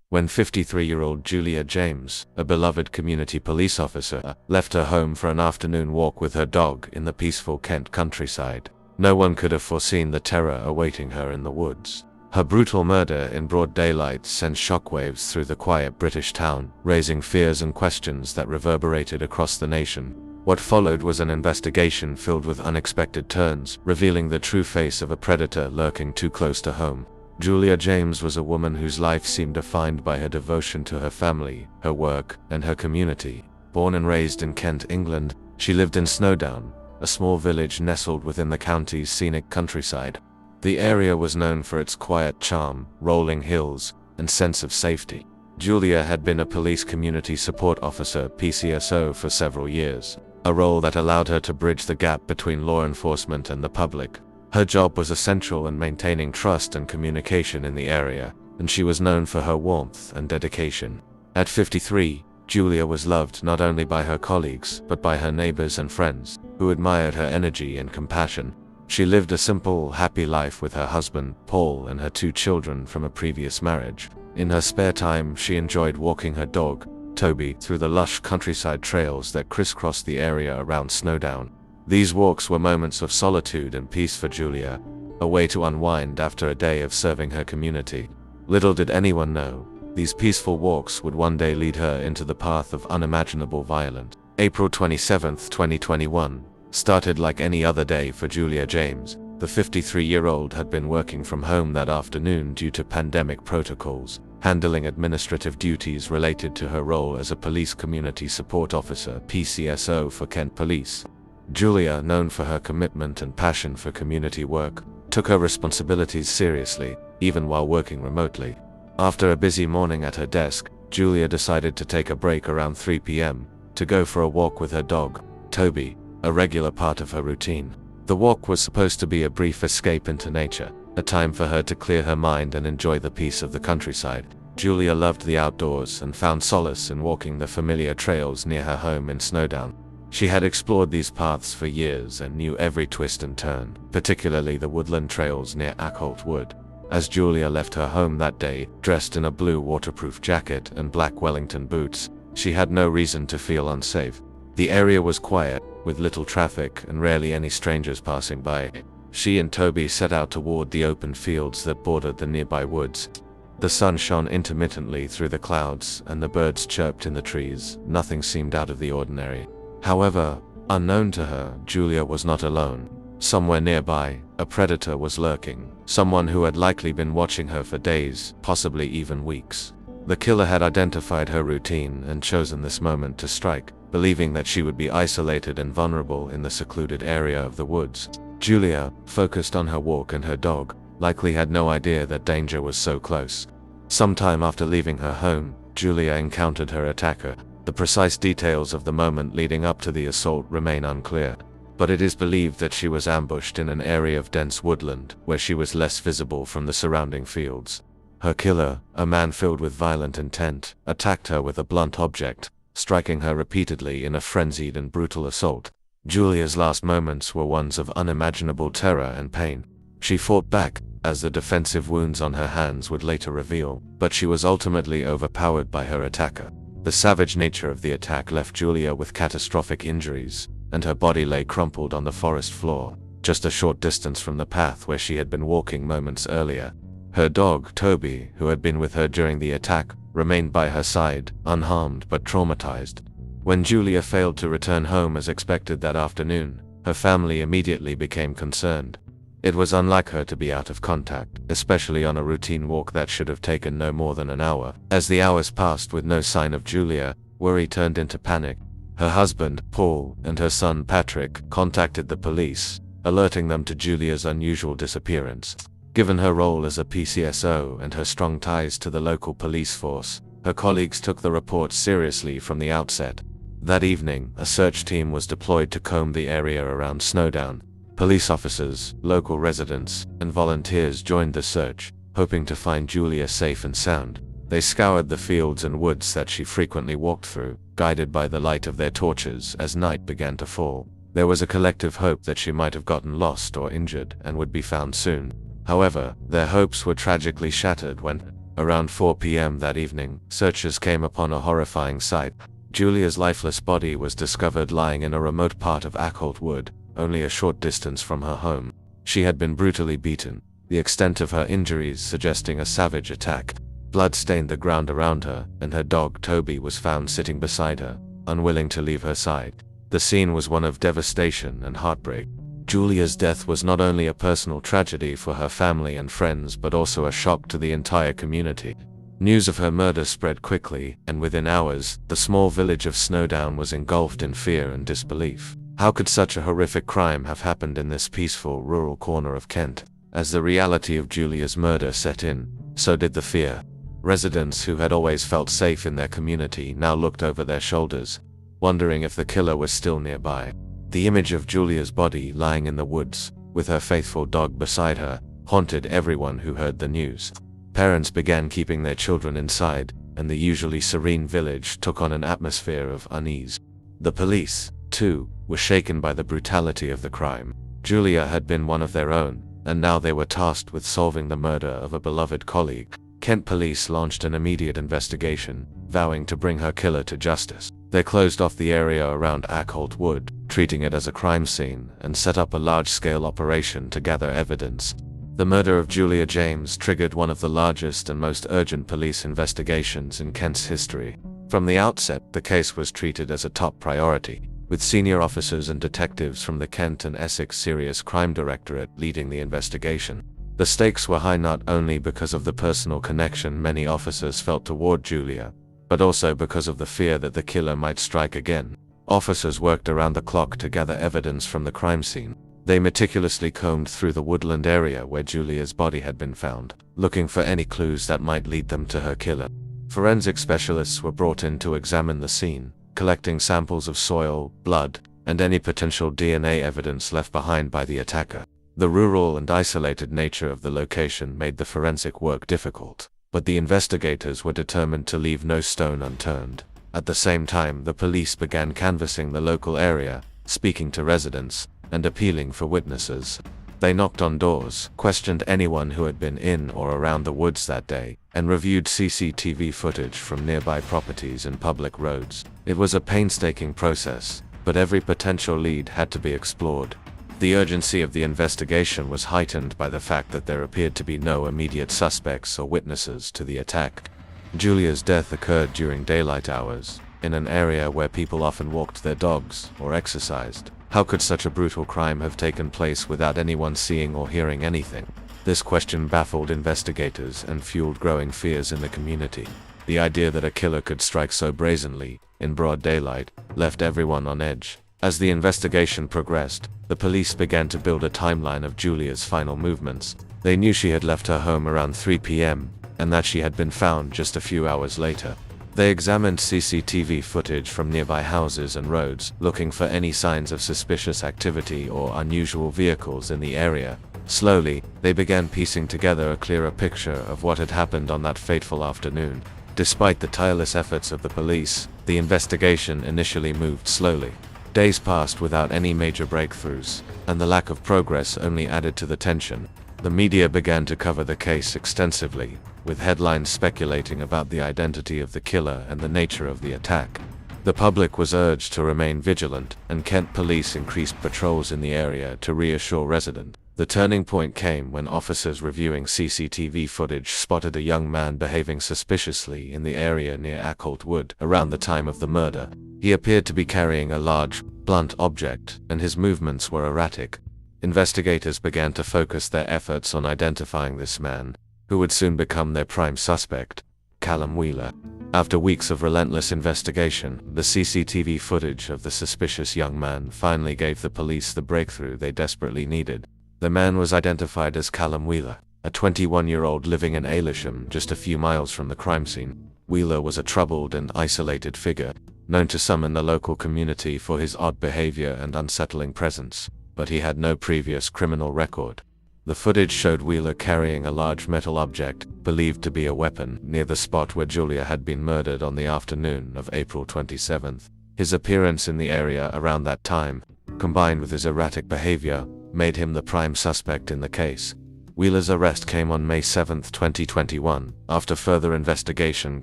when 53-year-old Julia James, a beloved community police officer, left her home for an afternoon walk with her dog in the peaceful Kent countryside. No one could have foreseen the terror awaiting her in the woods. Her brutal murder in broad daylight sent shockwaves through the quiet British town, raising fears and questions that reverberated across the nation. What followed was an investigation filled with unexpected turns, revealing the true face of a predator lurking too close to home. Julia James was a woman whose life seemed defined by her devotion to her family, her work, and her community. Born and raised in Kent, England, she lived in Snowdown, a small village nestled within the county's scenic countryside. The area was known for its quiet charm, rolling hills, and sense of safety. Julia had been a police community support officer (PCSO) for several years, a role that allowed her to bridge the gap between law enforcement and the public. Her job was essential in maintaining trust and communication in the area, and she was known for her warmth and dedication. At 53, Julia was loved not only by her colleagues but by her neighbors and friends, who admired her energy and compassion. She lived a simple, happy life with her husband, Paul, and her 2 children from a previous marriage. In her spare time, she enjoyed walking her dog, Toby, through the lush countryside trails that crisscrossed the area around Snowdown. These walks were moments of solitude and peace for Julia, a way to unwind after a day of serving her community. Little did anyone know, these peaceful walks would one day lead her into the path of unimaginable violence. April 27, 2021, started like any other day for Julia James. The 53-year-old had been working from home that afternoon due to pandemic protocols, handling administrative duties related to her role as a police community support officer (PCSO) for Kent Police. Julia, known for her commitment and passion for community work, took her responsibilities seriously, even while working remotely. After a busy morning at her desk, Julia decided to take a break around 3 p.m. to go for a walk with her dog, Toby, a regular part of her routine. The walk was supposed to be a brief escape into nature, a time for her to clear her mind and enjoy the peace of the countryside. Julia loved the outdoors and found solace in walking the familiar trails near her home in Snowdown. She had explored these paths for years and knew every twist and turn, particularly the woodland trails near Ackholt Wood. As Julia left her home that day, dressed in a blue waterproof jacket and black Wellington boots, she had no reason to feel unsafe. The area was quiet, with little traffic and rarely any strangers passing by. She and Toby set out toward the open fields that bordered the nearby woods. The sun shone intermittently through the clouds and the birds chirped in the trees. Nothing seemed out of the ordinary. However, unknown to her, Julia was not alone. Somewhere nearby, a predator was lurking, someone who had likely been watching her for days, possibly even weeks. The killer had identified her routine and chosen this moment to strike, believing that she would be isolated and vulnerable in the secluded area of the woods. Julia, focused on her walk and her dog, likely had no idea that danger was so close. Sometime after leaving her home, Julia encountered her attacker. The precise details of the moment leading up to the assault remain unclear, but it is believed that she was ambushed in an area of dense woodland, where she was less visible from the surrounding fields. Her killer, a man filled with violent intent, attacked her with a blunt object, striking her repeatedly in a frenzied and brutal assault. Julia's last moments were ones of unimaginable terror and pain. She fought back, as the defensive wounds on her hands would later reveal, but she was ultimately overpowered by her attacker. The savage nature of the attack left Julia with catastrophic injuries, and her body lay crumpled on the forest floor, just a short distance from the path where she had been walking moments earlier. Her dog, Toby, who had been with her during the attack, remained by her side, unharmed but traumatized. When Julia failed to return home as expected that afternoon, her family immediately became concerned. It was unlike her to be out of contact, especially on a routine walk that should have taken no more than an hour. As the hours passed with no sign of Julia, worry turned into panic. Her husband, Paul, and her son, Patrick, contacted the police, alerting them to Julia's unusual disappearance. Given her role as a PCSO and her strong ties to the local police force, her colleagues took the report seriously from the outset. That evening, a search team was deployed to comb the area around Snowdown. Police officers, local residents, and volunteers joined the search, hoping to find Julia safe and sound. They scoured the fields and woods that she frequently walked through, guided by the light of their torches as night began to fall. There was a collective hope that she might have gotten lost or injured and would be found soon. However, their hopes were tragically shattered when, Around 4 p.m. that evening, searchers came upon a horrifying sight. Julia's lifeless body was discovered lying in a remote part of Unsolved Wood, only a short distance from her home. She had been brutally beaten, the extent of her injuries suggesting a savage attack. Blood stained the ground around her, and her dog Toby was found sitting beside her, unwilling to leave her side. The scene was one of devastation and heartbreak. Julia's death was not only a personal tragedy for her family and friends but also a shock to the entire community. News of her murder spread quickly, and within hours, the small village of Snowdown was engulfed in fear and disbelief. How could such a horrific crime have happened in this peaceful, rural corner of Kent? As the reality of Julia's murder set in, so did the fear. Residents who had always felt safe in their community now looked over their shoulders, wondering if the killer was still nearby. The image of Julia's body lying in the woods, with her faithful dog beside her, haunted everyone who heard the news. Parents began keeping their children inside, and the usually serene village took on an atmosphere of unease. The police, too, were shaken by the brutality of the crime. Julia had been one of their own, and now they were tasked with solving the murder of a beloved colleague. Kent police launched an immediate investigation, vowing to bring her killer to justice. They closed off the area around Unsolved Wood, treating it as a crime scene, and set up a large-scale operation to gather evidence. The murder of Julia James triggered one of the largest and most urgent police investigations in Kent's history. From the outset, the case was treated as a top priority, with senior officers and detectives from the Kent and Essex Serious Crime Directorate leading the investigation. The stakes were high not only because of the personal connection many officers felt toward Julia, but also because of the fear that the killer might strike again. Officers worked around the clock to gather evidence from the crime scene. They meticulously combed through the woodland area where Julia's body had been found, looking for any clues that might lead them to her killer. Forensic specialists were brought in to examine the scene, collecting samples of soil, blood, and any potential DNA evidence left behind by the attacker. The rural and isolated nature of the location made the forensic work difficult, but the investigators were determined to leave no stone unturned. At the same time, the police began canvassing the local area, speaking to residents, and appealing for witnesses. They knocked on doors, questioned anyone who had been in or around the woods that day, and reviewed CCTV footage from nearby properties and public roads. It was a painstaking process, but every potential lead had to be explored. The urgency of the investigation was heightened by the fact that there appeared to be no immediate suspects or witnesses to the attack. Julia's death occurred during daylight hours, in an area where people often walked their dogs or exercised. How could such a brutal crime have taken place without anyone seeing or hearing anything? This question baffled investigators and fueled growing fears in the community. The idea that a killer could strike so brazenly, in broad daylight, left everyone on edge. As the investigation progressed, the police began to build a timeline of Julia's final movements. They knew she had left her home around 3 p.m., and that she had been found just a few hours later. They examined CCTV footage from nearby houses and roads, looking for any signs of suspicious activity or unusual vehicles in the area. Slowly, they began piecing together a clearer picture of what had happened on that fateful afternoon. Despite the tireless efforts of the police, the investigation initially moved slowly. Days passed without any major breakthroughs, and the lack of progress only added to the tension. The media began to cover the case extensively, with headlines speculating about the identity of the killer and the nature of the attack. The public was urged to remain vigilant, and Kent police increased patrols in the area to reassure residents. The turning point came when officers reviewing CCTV footage spotted a young man behaving suspiciously in the area near Unsolved Wood around the time of the murder. He appeared to be carrying a large, blunt object, and his movements were erratic. Investigators began to focus their efforts on identifying this man, who would soon become their prime suspect, Callum Wheeler. After weeks of relentless investigation, the CCTV footage of the suspicious young man finally gave the police the breakthrough they desperately needed. The man was identified as Callum Wheeler, a 21-year-old living in Aylesham, just a few miles from the crime scene. Wheeler was a troubled and isolated figure, known to some in the local community for his odd behavior and unsettling presence, but he had no previous criminal record. The footage showed Wheeler carrying a large metal object, believed to be a weapon, near the spot where Julia had been murdered on the afternoon of April 27th. His appearance in the area around that time, combined with his erratic behavior, made him the prime suspect in the case. Wheeler's arrest came on May 7, 2021, after further investigation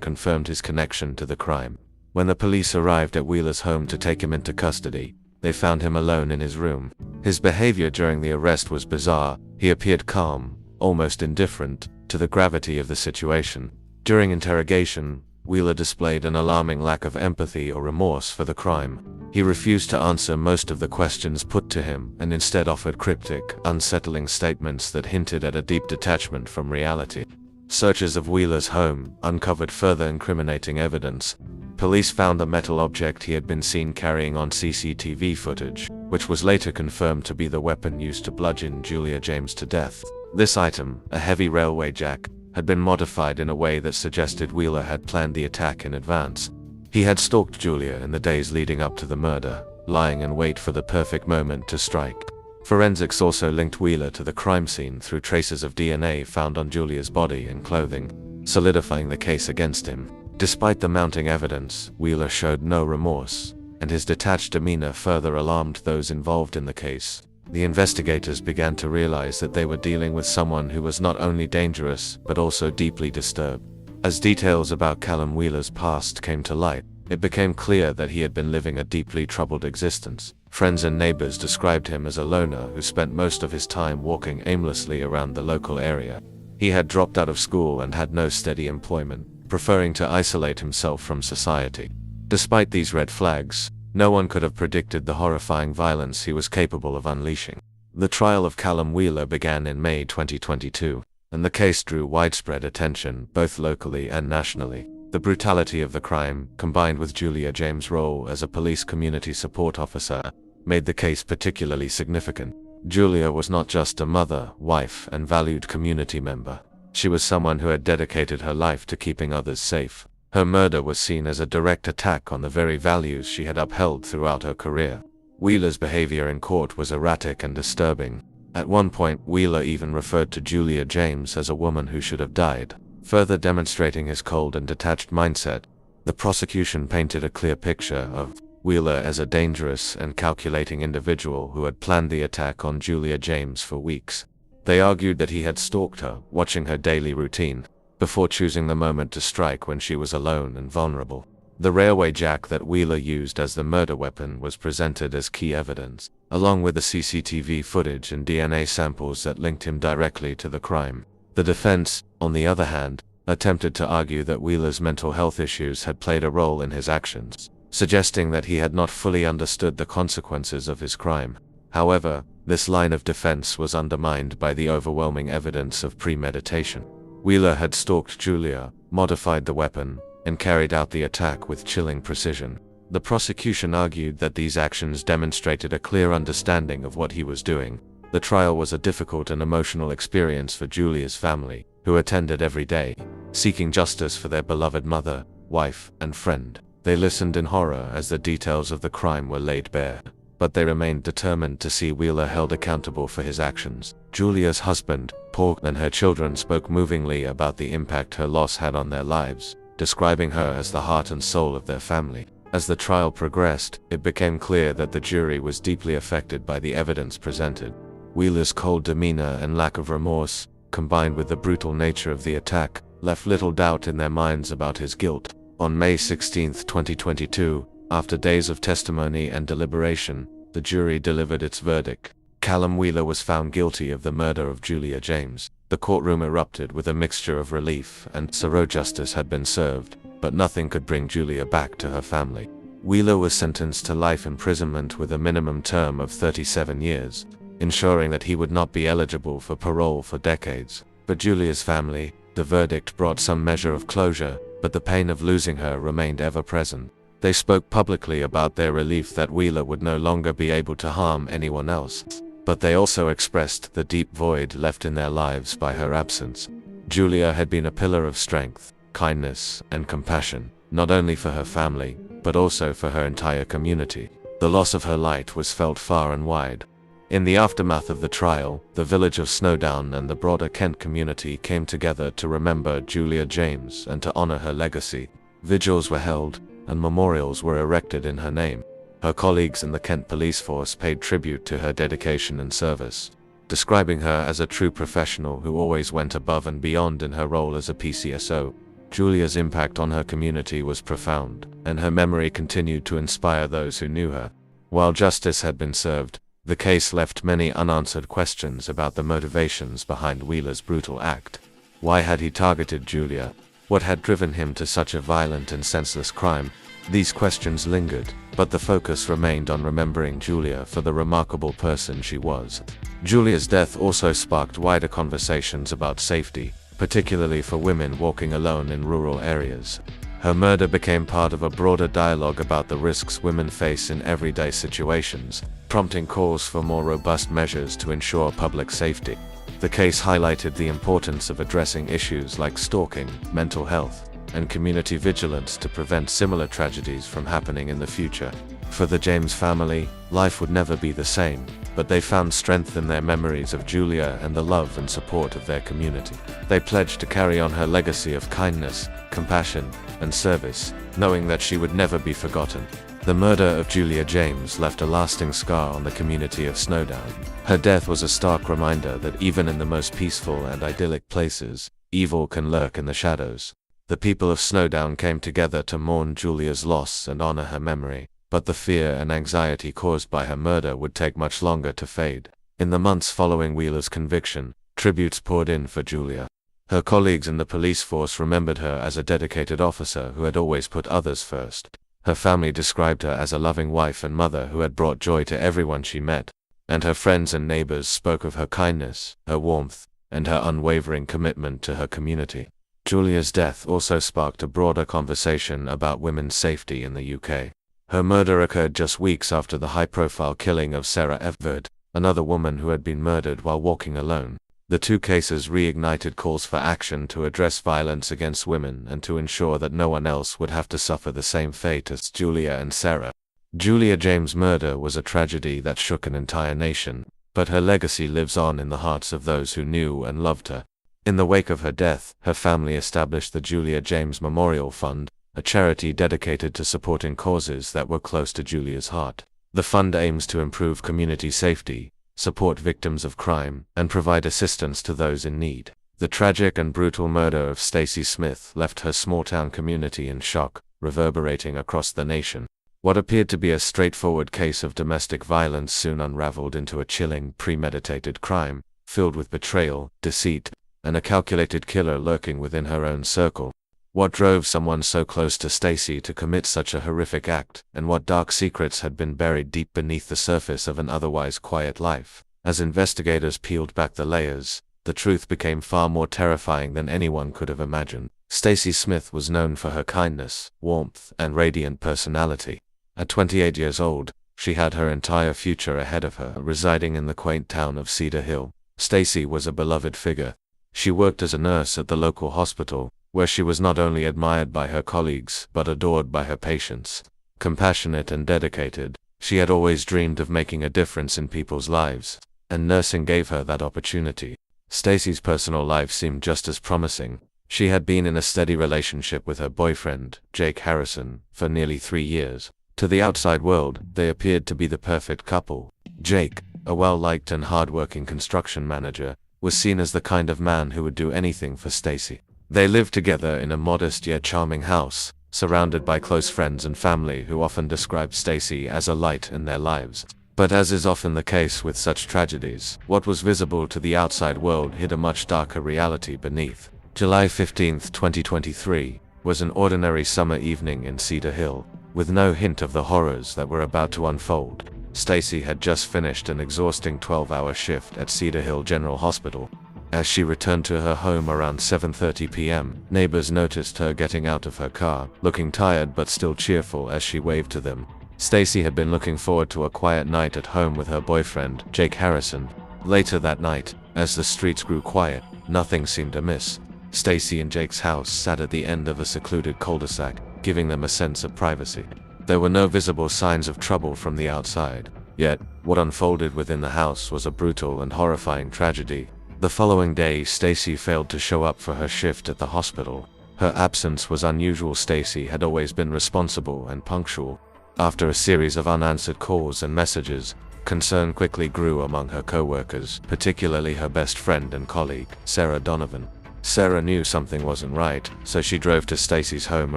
confirmed his connection to the crime. When the police arrived at Wheeler's home to take him into custody, they found him alone in his room. His behavior during the arrest was bizarre. He appeared calm, almost indifferent, to the gravity of the situation. During interrogation, Wheeler displayed an alarming lack of empathy or remorse for the crime. He refused to answer most of the questions put to him and instead offered cryptic, unsettling statements that hinted at a deep detachment from reality. Searches of Wheeler's home uncovered further incriminating evidence. Police found a metal object he had been seen carrying on CCTV footage, which was later confirmed to be the weapon used to bludgeon Julia James to death. This item, a heavy railway jack, had been modified in a way that suggested Wheeler had planned the attack in advance. He had stalked Julia in the days leading up to the murder, lying in wait for the perfect moment to strike. Forensics also linked Wheeler to the crime scene through traces of DNA found on Julia's body and clothing, solidifying the case against him. Despite the mounting evidence, Wheeler showed no remorse, and his detached demeanor further alarmed those involved in the case. The investigators began to realize that they were dealing with someone who was not only dangerous, but also deeply disturbed. As details about Callum Wheeler's past came to light, it became clear that he had been living a deeply troubled existence. Friends and neighbors described him as a loner who spent most of his time walking aimlessly around the local area. He had dropped out of school and had no steady employment, preferring to isolate himself from society. Despite these red flags, no one could have predicted the horrifying violence he was capable of unleashing. The trial of Callum Wheeler began in May 2022, and the case drew widespread attention, both locally and nationally. The brutality of the crime, combined with Julia James' role as a police community support officer, made the case particularly significant. Julia was not just a mother, wife, and valued community member. She was someone who had dedicated her life to keeping others safe. Her murder was seen as a direct attack on the very values she had upheld throughout her career. Wheeler's behavior in court was erratic and disturbing. At one point, Wheeler even referred to Julia James as a woman who should have died, further demonstrating his cold and detached mindset. The prosecution painted a clear picture of Wheeler as a dangerous and calculating individual who had planned the attack on Julia James for weeks. They argued that he had stalked her, watching her daily routine, before choosing the moment to strike when she was alone and vulnerable. The railway jack that Wheeler used as the murder weapon was presented as key evidence, along with the CCTV footage and DNA samples that linked him directly to the crime. The defense, on the other hand, attempted to argue that Wheeler's mental health issues had played a role in his actions, suggesting that he had not fully understood the consequences of his crime. However, this line of defense was undermined by the overwhelming evidence of premeditation. Wheeler had stalked Julia, modified the weapon, and carried out the attack with chilling precision. The prosecution argued that these actions demonstrated a clear understanding of what he was doing. The trial was a difficult and emotional experience for Julia's family, who attended every day, seeking justice for their beloved mother, wife, and friend. They listened in horror as the details of the crime were laid bare, but they remained determined to see Wheeler held accountable for his actions. Julia's husband, Paul, and her children spoke movingly about the impact her loss had on their lives, describing her as the heart and soul of their family. As the trial progressed, it became clear that the jury was deeply affected by the evidence presented. Wheeler's cold demeanor and lack of remorse, combined with the brutal nature of the attack, left little doubt in their minds about his guilt. On May 16, 2022, after days of testimony and deliberation, the jury delivered its verdict. Callum Wheeler was found guilty of the murder of Julia James. The courtroom erupted with a mixture of relief and sorrow. Justice had been served, but nothing could bring Julia back to her family. Wheeler was sentenced to life imprisonment with a minimum term of 37 years, ensuring that he would not be eligible for parole for decades. For Julia's family, the verdict brought some measure of closure, but the pain of losing her remained ever present. They spoke publicly about their relief that Wheeler would no longer be able to harm anyone else, but they also expressed the deep void left in their lives by her absence. Julia had been a pillar of strength, kindness, and compassion, not only for her family, but also for her entire community. The loss of her light was felt far and wide. In the aftermath of the trial, the village of Snowdown and the broader Kent community came together to remember Julia James and to honor her legacy. Vigils were held, and memorials were erected in her name. Her colleagues in the Kent police force paid tribute to her dedication and service. describing her as a true professional who always went above and beyond in her role as a PCSO. Julia's impact on her community was profound, and her memory continued to inspire those who knew her. While justice had been served, the case left many unanswered questions about the motivations behind Wheeler's brutal act. Why had he targeted Julia? What had driven him to such a violent and senseless crime? These questions lingered, but the focus remained on remembering Julia for the remarkable person she was. Julia's death also sparked wider conversations about safety, particularly for women walking alone in rural areas. Her murder became part of a broader dialogue about the risks women face in everyday situations, prompting calls for more robust measures to ensure public safety. The case highlighted the importance of addressing issues like stalking, mental health, and community vigilance to prevent similar tragedies from happening in the future. For the James family, life would never be the same, but they found strength in their memories of Julia and the love and support of their community. They pledged to carry on her legacy of kindness, compassion, and service, knowing that she would never be forgotten. The murder of Julia James left a lasting scar on the community of Snowdown. Her death was a stark reminder that even in the most peaceful and idyllic places, evil can lurk in the shadows. The people of Snowdown came together to mourn Julia's loss and honor her memory, but the fear and anxiety caused by her murder would take much longer to fade. In the months following Wheeler's conviction, tributes poured in for Julia. Her colleagues in the police force remembered her as a dedicated officer who had always put others first. Her family described her as a loving wife and mother who had brought joy to everyone she met, and her friends and neighbors spoke of her kindness, her warmth, and her unwavering commitment to her community. Julia's death also sparked a broader conversation about women's safety in the UK. Her murder occurred just weeks after the high-profile killing of Sarah Everard, another woman who had been murdered while walking alone. The two cases reignited calls for action to address violence against women and to ensure that no one else would have to suffer the same fate as Julia and Sarah. Julia James' murder was a tragedy that shook an entire nation, but her legacy lives on in the hearts of those who knew and loved her. In the wake of her death, her family established the Julia James Memorial Fund, a charity dedicated to supporting causes that were close to Julia's heart. The fund aims to improve community safety, support victims of crime, and provide assistance to those in need. The tragic and brutal murder of Stacey Smith left her small-town community in shock, reverberating across the nation. What appeared to be a straightforward case of domestic violence soon unraveled into a chilling, premeditated crime, filled with betrayal, deceit, and a calculated killer lurking within her own circle. What drove someone so close to Stacey to commit such a horrific act, and what dark secrets had been buried deep beneath the surface of an otherwise quiet life? As investigators peeled back the layers, the truth became far more terrifying than anyone could have imagined. Stacey Smith was known for her kindness, warmth, and radiant personality. At 28 years old, she had her entire future ahead of her, residing in the quaint town of Cedar Hill. Stacey was a beloved figure. She worked as a nurse at the local hospital, where she was not only admired by her colleagues but adored by her patients. Compassionate and dedicated, she had always dreamed of making a difference in people's lives, and nursing gave her that opportunity. Stacey's personal life seemed just as promising. She had been in a steady relationship with her boyfriend, Jake Harrison, for nearly 3 years. To the outside world, they appeared to be the perfect couple. Jake, a well-liked and hard-working construction manager, was seen as the kind of man who would do anything for Stacey. They lived together in a modest yet charming house, surrounded by close friends and family who often described Stacey as a light in their lives. But as is often the case with such tragedies, what was visible to the outside world hid a much darker reality beneath. July 15, 2023, was an ordinary summer evening in Cedar Hill, with no hint of the horrors that were about to unfold. Stacey had just finished an exhausting 12-hour shift at Cedar Hill General Hospital. As she returned to her home around 7:30 p.m., neighbors noticed her getting out of her car, looking tired but still cheerful as she waved to them. Stacey had been looking forward to a quiet night at home with her boyfriend, Jake Harrison. Later that night, as the streets grew quiet, nothing seemed amiss. Stacey and Jake's house sat at the end of a secluded cul-de-sac, giving them a sense of privacy. There were no visible signs of trouble from the outside. Yet, what unfolded within the house was a brutal and horrifying tragedy. The following day, Stacey failed to show up for her shift at the hospital. Her absence was unusual. Stacey had always been responsible and punctual. After a series of unanswered calls and messages, Concern quickly grew among her co-workers, particularly her best friend and colleague, Sarah Donovan. Sarah knew something wasn't right, so she drove to Stacy's home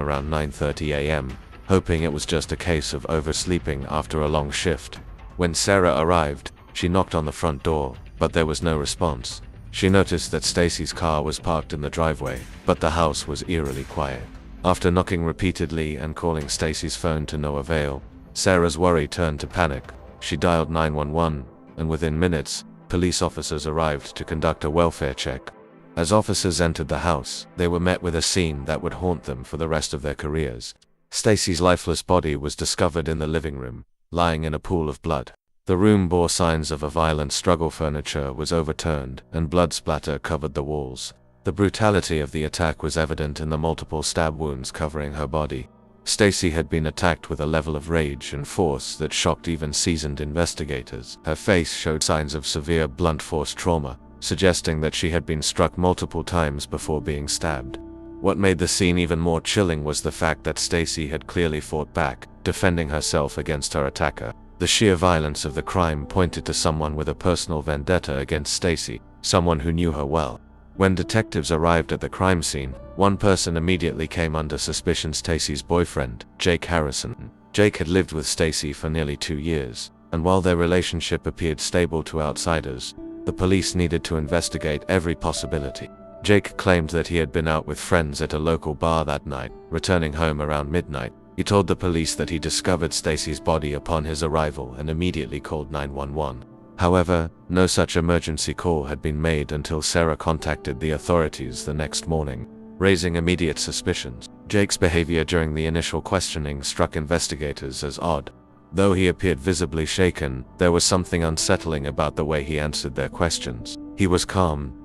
around 9:30 a.m., hoping it was just a case of oversleeping after a long shift. When Sarah arrived, she knocked on the front door, but there was no response. She noticed that Stacy's car was parked in the driveway, but the house was eerily quiet. After knocking repeatedly and calling Stacy's phone to no avail, Sarah's worry turned to panic. She dialed 911, and within minutes, police officers arrived to conduct a welfare check. As officers entered the house, they were met with a scene that would haunt them for the rest of their careers. Stacy's lifeless body was discovered in the living room, lying in a pool of blood. The room bore signs of a violent struggle. Furniture was overturned, and blood splatter covered the walls. The brutality of the attack was evident in the multiple stab wounds covering her body. Stacy had been attacked with a level of rage and force that shocked even seasoned investigators. Her face showed signs of severe blunt force trauma, suggesting that she had been struck multiple times before being stabbed. What made the scene even more chilling was the fact that Stacy had clearly fought back, defending herself against her attacker. The sheer violence of the crime pointed to someone with a personal vendetta against Stacy, someone who knew her well. When detectives arrived at the crime scene, one person immediately came under suspicion: Stacy's boyfriend, Jake Harrison. Jake had lived with Stacy for nearly 2 years, and while their relationship appeared stable to outsiders, the police needed to investigate every possibility. Jake claimed that he had been out with friends at a local bar that night. Returning home around midnight, he told the police that he discovered Stacy's body upon his arrival and immediately called 911. However, no such emergency call had been made until Sarah contacted the authorities the next morning, raising immediate suspicions. Jake's behavior during the initial questioning struck investigators as odd. Though he appeared visibly shaken, there was something unsettling about the way he answered their questions. He was calm,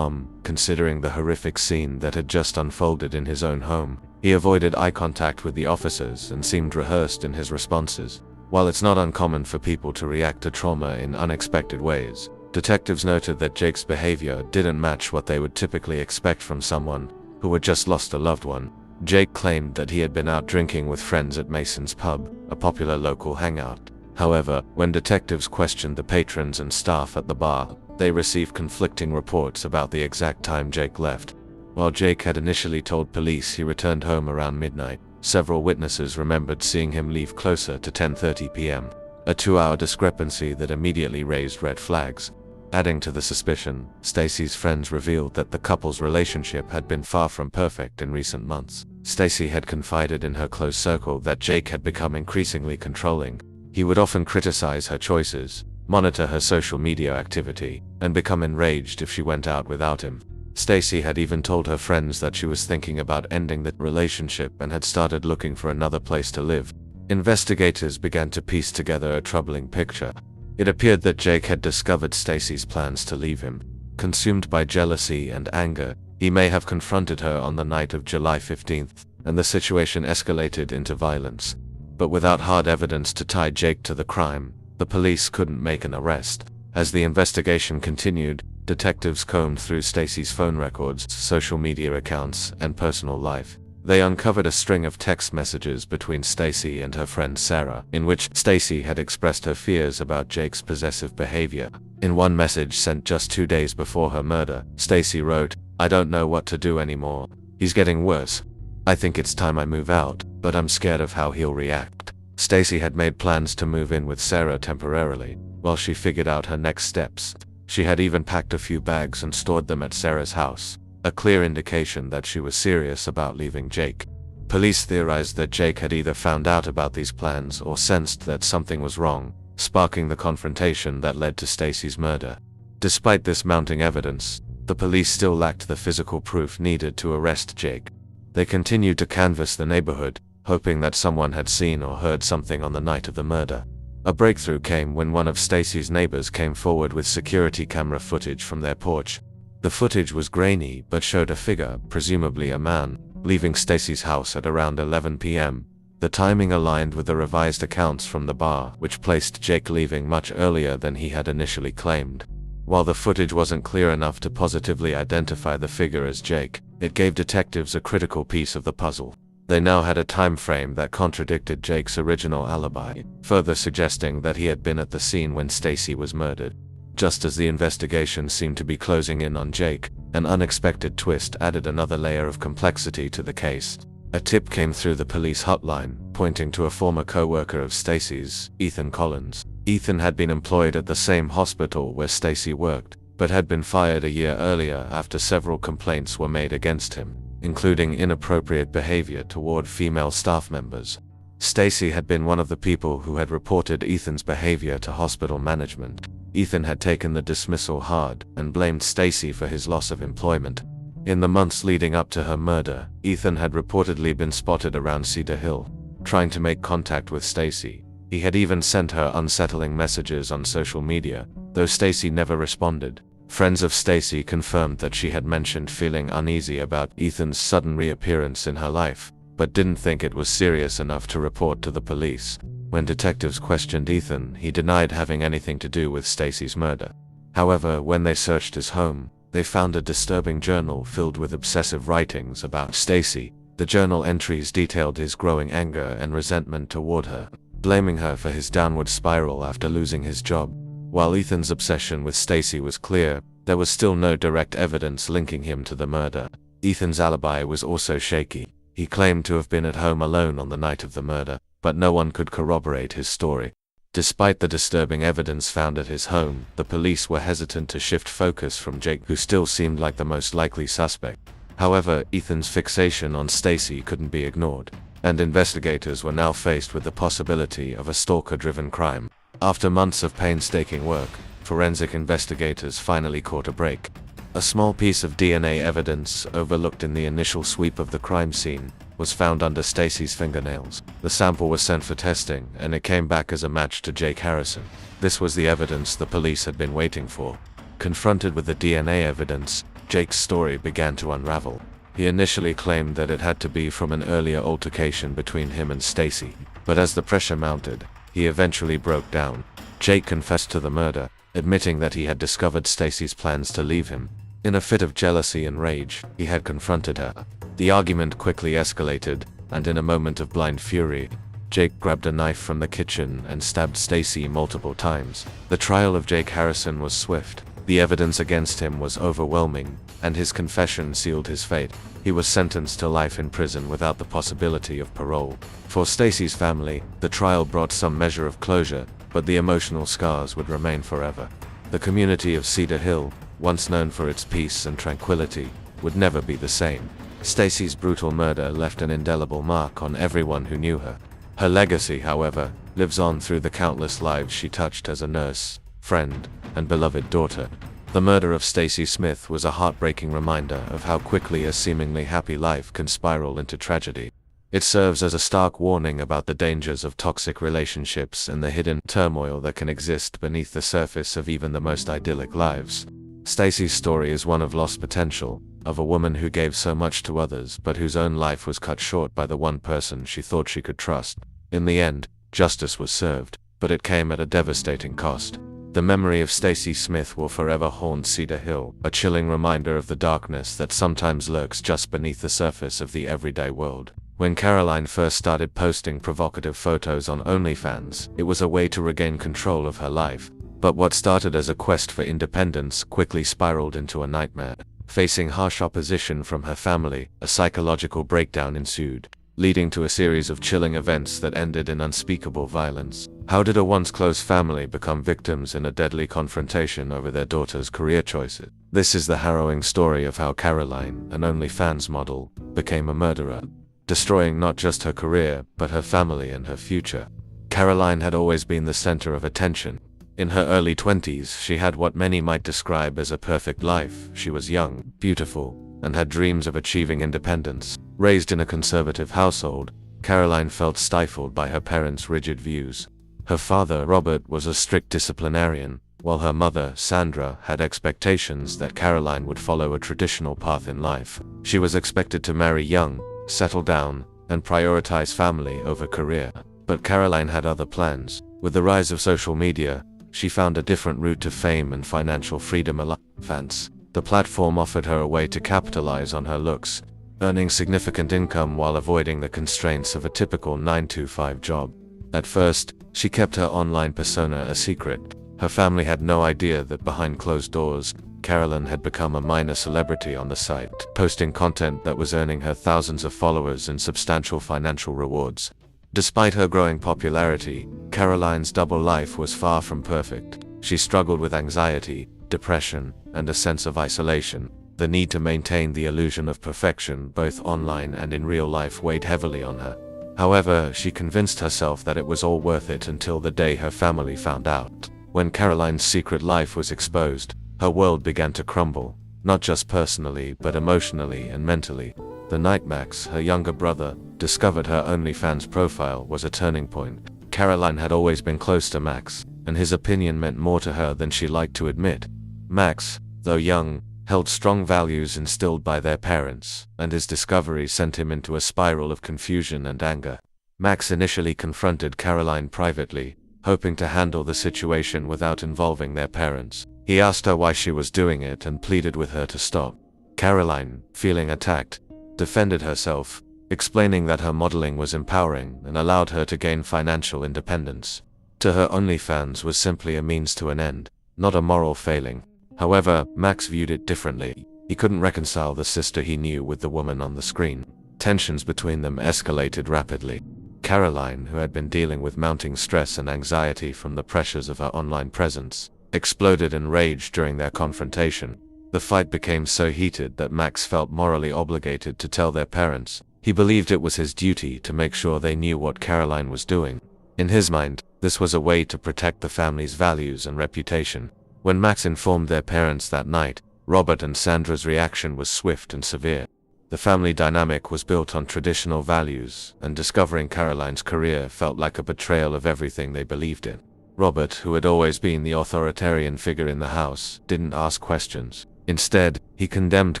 considering the horrific scene that had just unfolded in his own home. He avoided eye contact with the officers and seemed rehearsed in his responses. While it's not uncommon for people to react to trauma in unexpected ways, detectives noted that Jake's behavior didn't match what they would typically expect from someone who had just lost a loved one. Jake claimed that he had been out drinking with friends at Mason's Pub, a popular local hangout. However, when detectives questioned the patrons and staff at the bar, they received conflicting reports about the exact time Jake left. While Jake had initially told police he returned home around midnight, several witnesses remembered seeing him leave closer to 10:30 p.m., a 2-hour discrepancy that immediately raised red flags. Adding to the suspicion, Stacy's friends revealed that the couple's relationship had been far from perfect in recent months. Stacy had confided in her close circle that Jake had become increasingly controlling. He would often criticize her choices, monitor her social media activity, and become enraged if she went out without him. Stacy had even told her friends that she was thinking about ending the relationship and had started looking for another place to live. Investigators began to piece together a troubling picture. It appeared that Jake had discovered Stacy's plans to leave him. Consumed by jealousy and anger, he may have confronted her on the night of July 15th, and the situation escalated into violence. But without hard evidence to tie Jake to the crime, the police couldn't make an arrest. As the investigation continued, detectives combed through Stacy's phone records, social media accounts, and personal life. They uncovered a string of text messages between Stacy and her friend Sarah, in which Stacy had expressed her fears about Jake's possessive behavior. In one message sent just 2 days before her murder, Stacy wrote, "I don't know what to do anymore. He's getting worse. I think it's time I move out, but I'm scared of how he'll react." Stacy had made plans to move in with Sarah temporarily, while she figured out her next steps. She had even packed a few bags and stored them at Sarah's house, a clear indication that she was serious about leaving Jake. Police theorized that Jake had either found out about these plans or sensed that something was wrong, sparking the confrontation that led to Stacy's murder. Despite this mounting evidence, the police still lacked the physical proof needed to arrest Jake. They continued to canvass the neighborhood, hoping that someone had seen or heard something on the night of the murder. A breakthrough came when one of Stacy's neighbors came forward with security camera footage from their porch. The footage was grainy but showed a figure, presumably a man, leaving Stacy's house at around 11 p.m. The timing aligned with the revised accounts from the bar, which placed Jake leaving much earlier than he had initially claimed. While the footage wasn't clear enough to positively identify the figure as Jake, it gave detectives a critical piece of the puzzle. They now had a time frame that contradicted Jake's original alibi, further suggesting that he had been at the scene when Stacy was murdered. Just as the investigation seemed to be closing in on Jake, an unexpected twist added another layer of complexity to the case. A tip came through the police hotline, pointing to a former co-worker of Stacy's, Ethan Collins. Ethan had been employed at the same hospital where Stacy worked, but had been fired a year earlier after several complaints were made against him, including inappropriate behavior toward female staff members. Stacy had been one of the people who had reported Ethan's behavior to hospital management. Ethan had taken the dismissal hard and blamed Stacy for his loss of employment. In the months leading up to her murder, Ethan had reportedly been spotted around Cedar Hill, trying to make contact with Stacy. He had even sent her unsettling messages on social media, though Stacy never responded. Friends of Stacy confirmed that she had mentioned feeling uneasy about Ethan's sudden reappearance in her life, but didn't think it was serious enough to report to the police. When detectives questioned Ethan, he denied having anything to do with Stacy's murder. However, when they searched his home, they found a disturbing journal filled with obsessive writings about Stacy. The journal entries detailed his growing anger and resentment toward her, blaming her for his downward spiral after losing his job. While Ethan's obsession with Stacy was clear, there was still no direct evidence linking him to the murder. Ethan's alibi was also shaky. He claimed to have been at home alone on the night of the murder, but no one could corroborate his story. Despite the disturbing evidence found at his home, the police were hesitant to shift focus from Jake, who still seemed like the most likely suspect. However, Ethan's fixation on Stacy couldn't be ignored, and investigators were now faced with the possibility of a stalker-driven crime. After months of painstaking work, forensic investigators finally caught a break. A small piece of DNA evidence, overlooked in the initial sweep of the crime scene, was found under Stacy's fingernails. The sample was sent for testing, and it came back as a match to Jake Harrison. This was the evidence the police had been waiting for. Confronted with the DNA evidence, Jake's story began to unravel. He initially claimed that it had to be from an earlier altercation between him and Stacy, but as the pressure mounted, he eventually broke down. Jake confessed to the murder, admitting that he had discovered Stacy's plans to leave him. In a fit of jealousy and rage, he had confronted her. The argument quickly escalated, and in a moment of blind fury, Jake grabbed a knife from the kitchen and stabbed Stacy multiple times. The trial of Jake Harrison was swift. The evidence against him was overwhelming, and his confession sealed his fate. He was sentenced to life in prison without the possibility of parole. For Stacy's family, the trial brought some measure of closure, but the emotional scars would remain forever. The community of Cedar Hill, once known for its peace and tranquility, would never be the same. Stacy's brutal murder left an indelible mark on everyone who knew her. Her legacy, however, lives on through the countless lives she touched as a nurse, friend, and beloved daughter. The murder of Stacy Smith was a heartbreaking reminder of how quickly a seemingly happy life can spiral into tragedy. It serves as a stark warning about the dangers of toxic relationships and the hidden turmoil that can exist beneath the surface of even the most idyllic lives. Stacy's story is one of lost potential, of a woman who gave so much to others but whose own life was cut short by the one person she thought she could trust. In the end, justice was served, but it came at a devastating cost. The memory of Stacy Smith will forever haunt Cedar Hill, a chilling reminder of the darkness that sometimes lurks just beneath the surface of the everyday world. When Caroline first started posting provocative photos on OnlyFans, it was a way to regain control of her life. But what started as a quest for independence quickly spiraled into a nightmare. Facing harsh opposition from her family, a psychological breakdown ensued, leading to a series of chilling events that ended in unspeakable violence. How did a once close family become victims in a deadly confrontation over their daughter's career choices? This is the harrowing story of how Caroline, an OnlyFans model, became a murderer, destroying not just her career, but her family and her future. Caroline had always been the center of attention. In her early 20s, she had what many might describe as a perfect life. She was young, beautiful, and had dreams of achieving independence. Raised in a conservative household, Caroline felt stifled by her parents' rigid views. Her father, Robert, was a strict disciplinarian, while her mother, Sandra, had expectations that Caroline would follow a traditional path in life. She was expected to marry young, settle down, and prioritize family over career. But Caroline had other plans. With the rise of social media, she found a different route to fame and financial freedom. OnlyFans, the platform, offered her a way to capitalize on her looks, earning significant income while avoiding the constraints of a typical 9-to-5 job. At first, she kept her online persona a secret. Her family had no idea that behind closed doors, Caroline had become a minor celebrity on the site, posting content that was earning her thousands of followers and substantial financial rewards. Despite her growing popularity, Caroline's double life was far from perfect. She struggled with anxiety, depression, and a sense of isolation. The need to maintain the illusion of perfection, both online and in real life, weighed heavily on her. However, she convinced herself that it was all worth it until the day her family found out. When Caroline's secret life was exposed, her world began to crumble, not just personally but emotionally and mentally. The night Max, her younger brother, discovered her OnlyFans profile was a turning point. Caroline had always been close to Max, and his opinion meant more to her than she liked to admit. Max, though young, held strong values instilled by their parents, and his discovery sent him into a spiral of confusion and anger. Max initially confronted Caroline privately, hoping to handle the situation without involving their parents. He asked her why she was doing it and pleaded with her to stop. Caroline, feeling attacked, defended herself, explaining that her modeling was empowering and allowed her to gain financial independence. To her, OnlyFans was simply a means to an end, not a moral failing. However, Max viewed it differently. He couldn't reconcile the sister he knew with the woman on the screen. Tensions between them escalated rapidly. Caroline, who had been dealing with mounting stress and anxiety from the pressures of her online presence, exploded in rage during their confrontation. The fight became so heated that Max felt morally obligated to tell their parents. He believed it was his duty to make sure they knew what Caroline was doing. In his mind, this was a way to protect the family's values and reputation. When Max informed their parents that night, Robert and Sandra's reaction was swift and severe. The family dynamic was built on traditional values, and discovering Caroline's career felt like a betrayal of everything they believed in. Robert, who had always been the authoritarian figure in the house, didn't ask questions. Instead, he condemned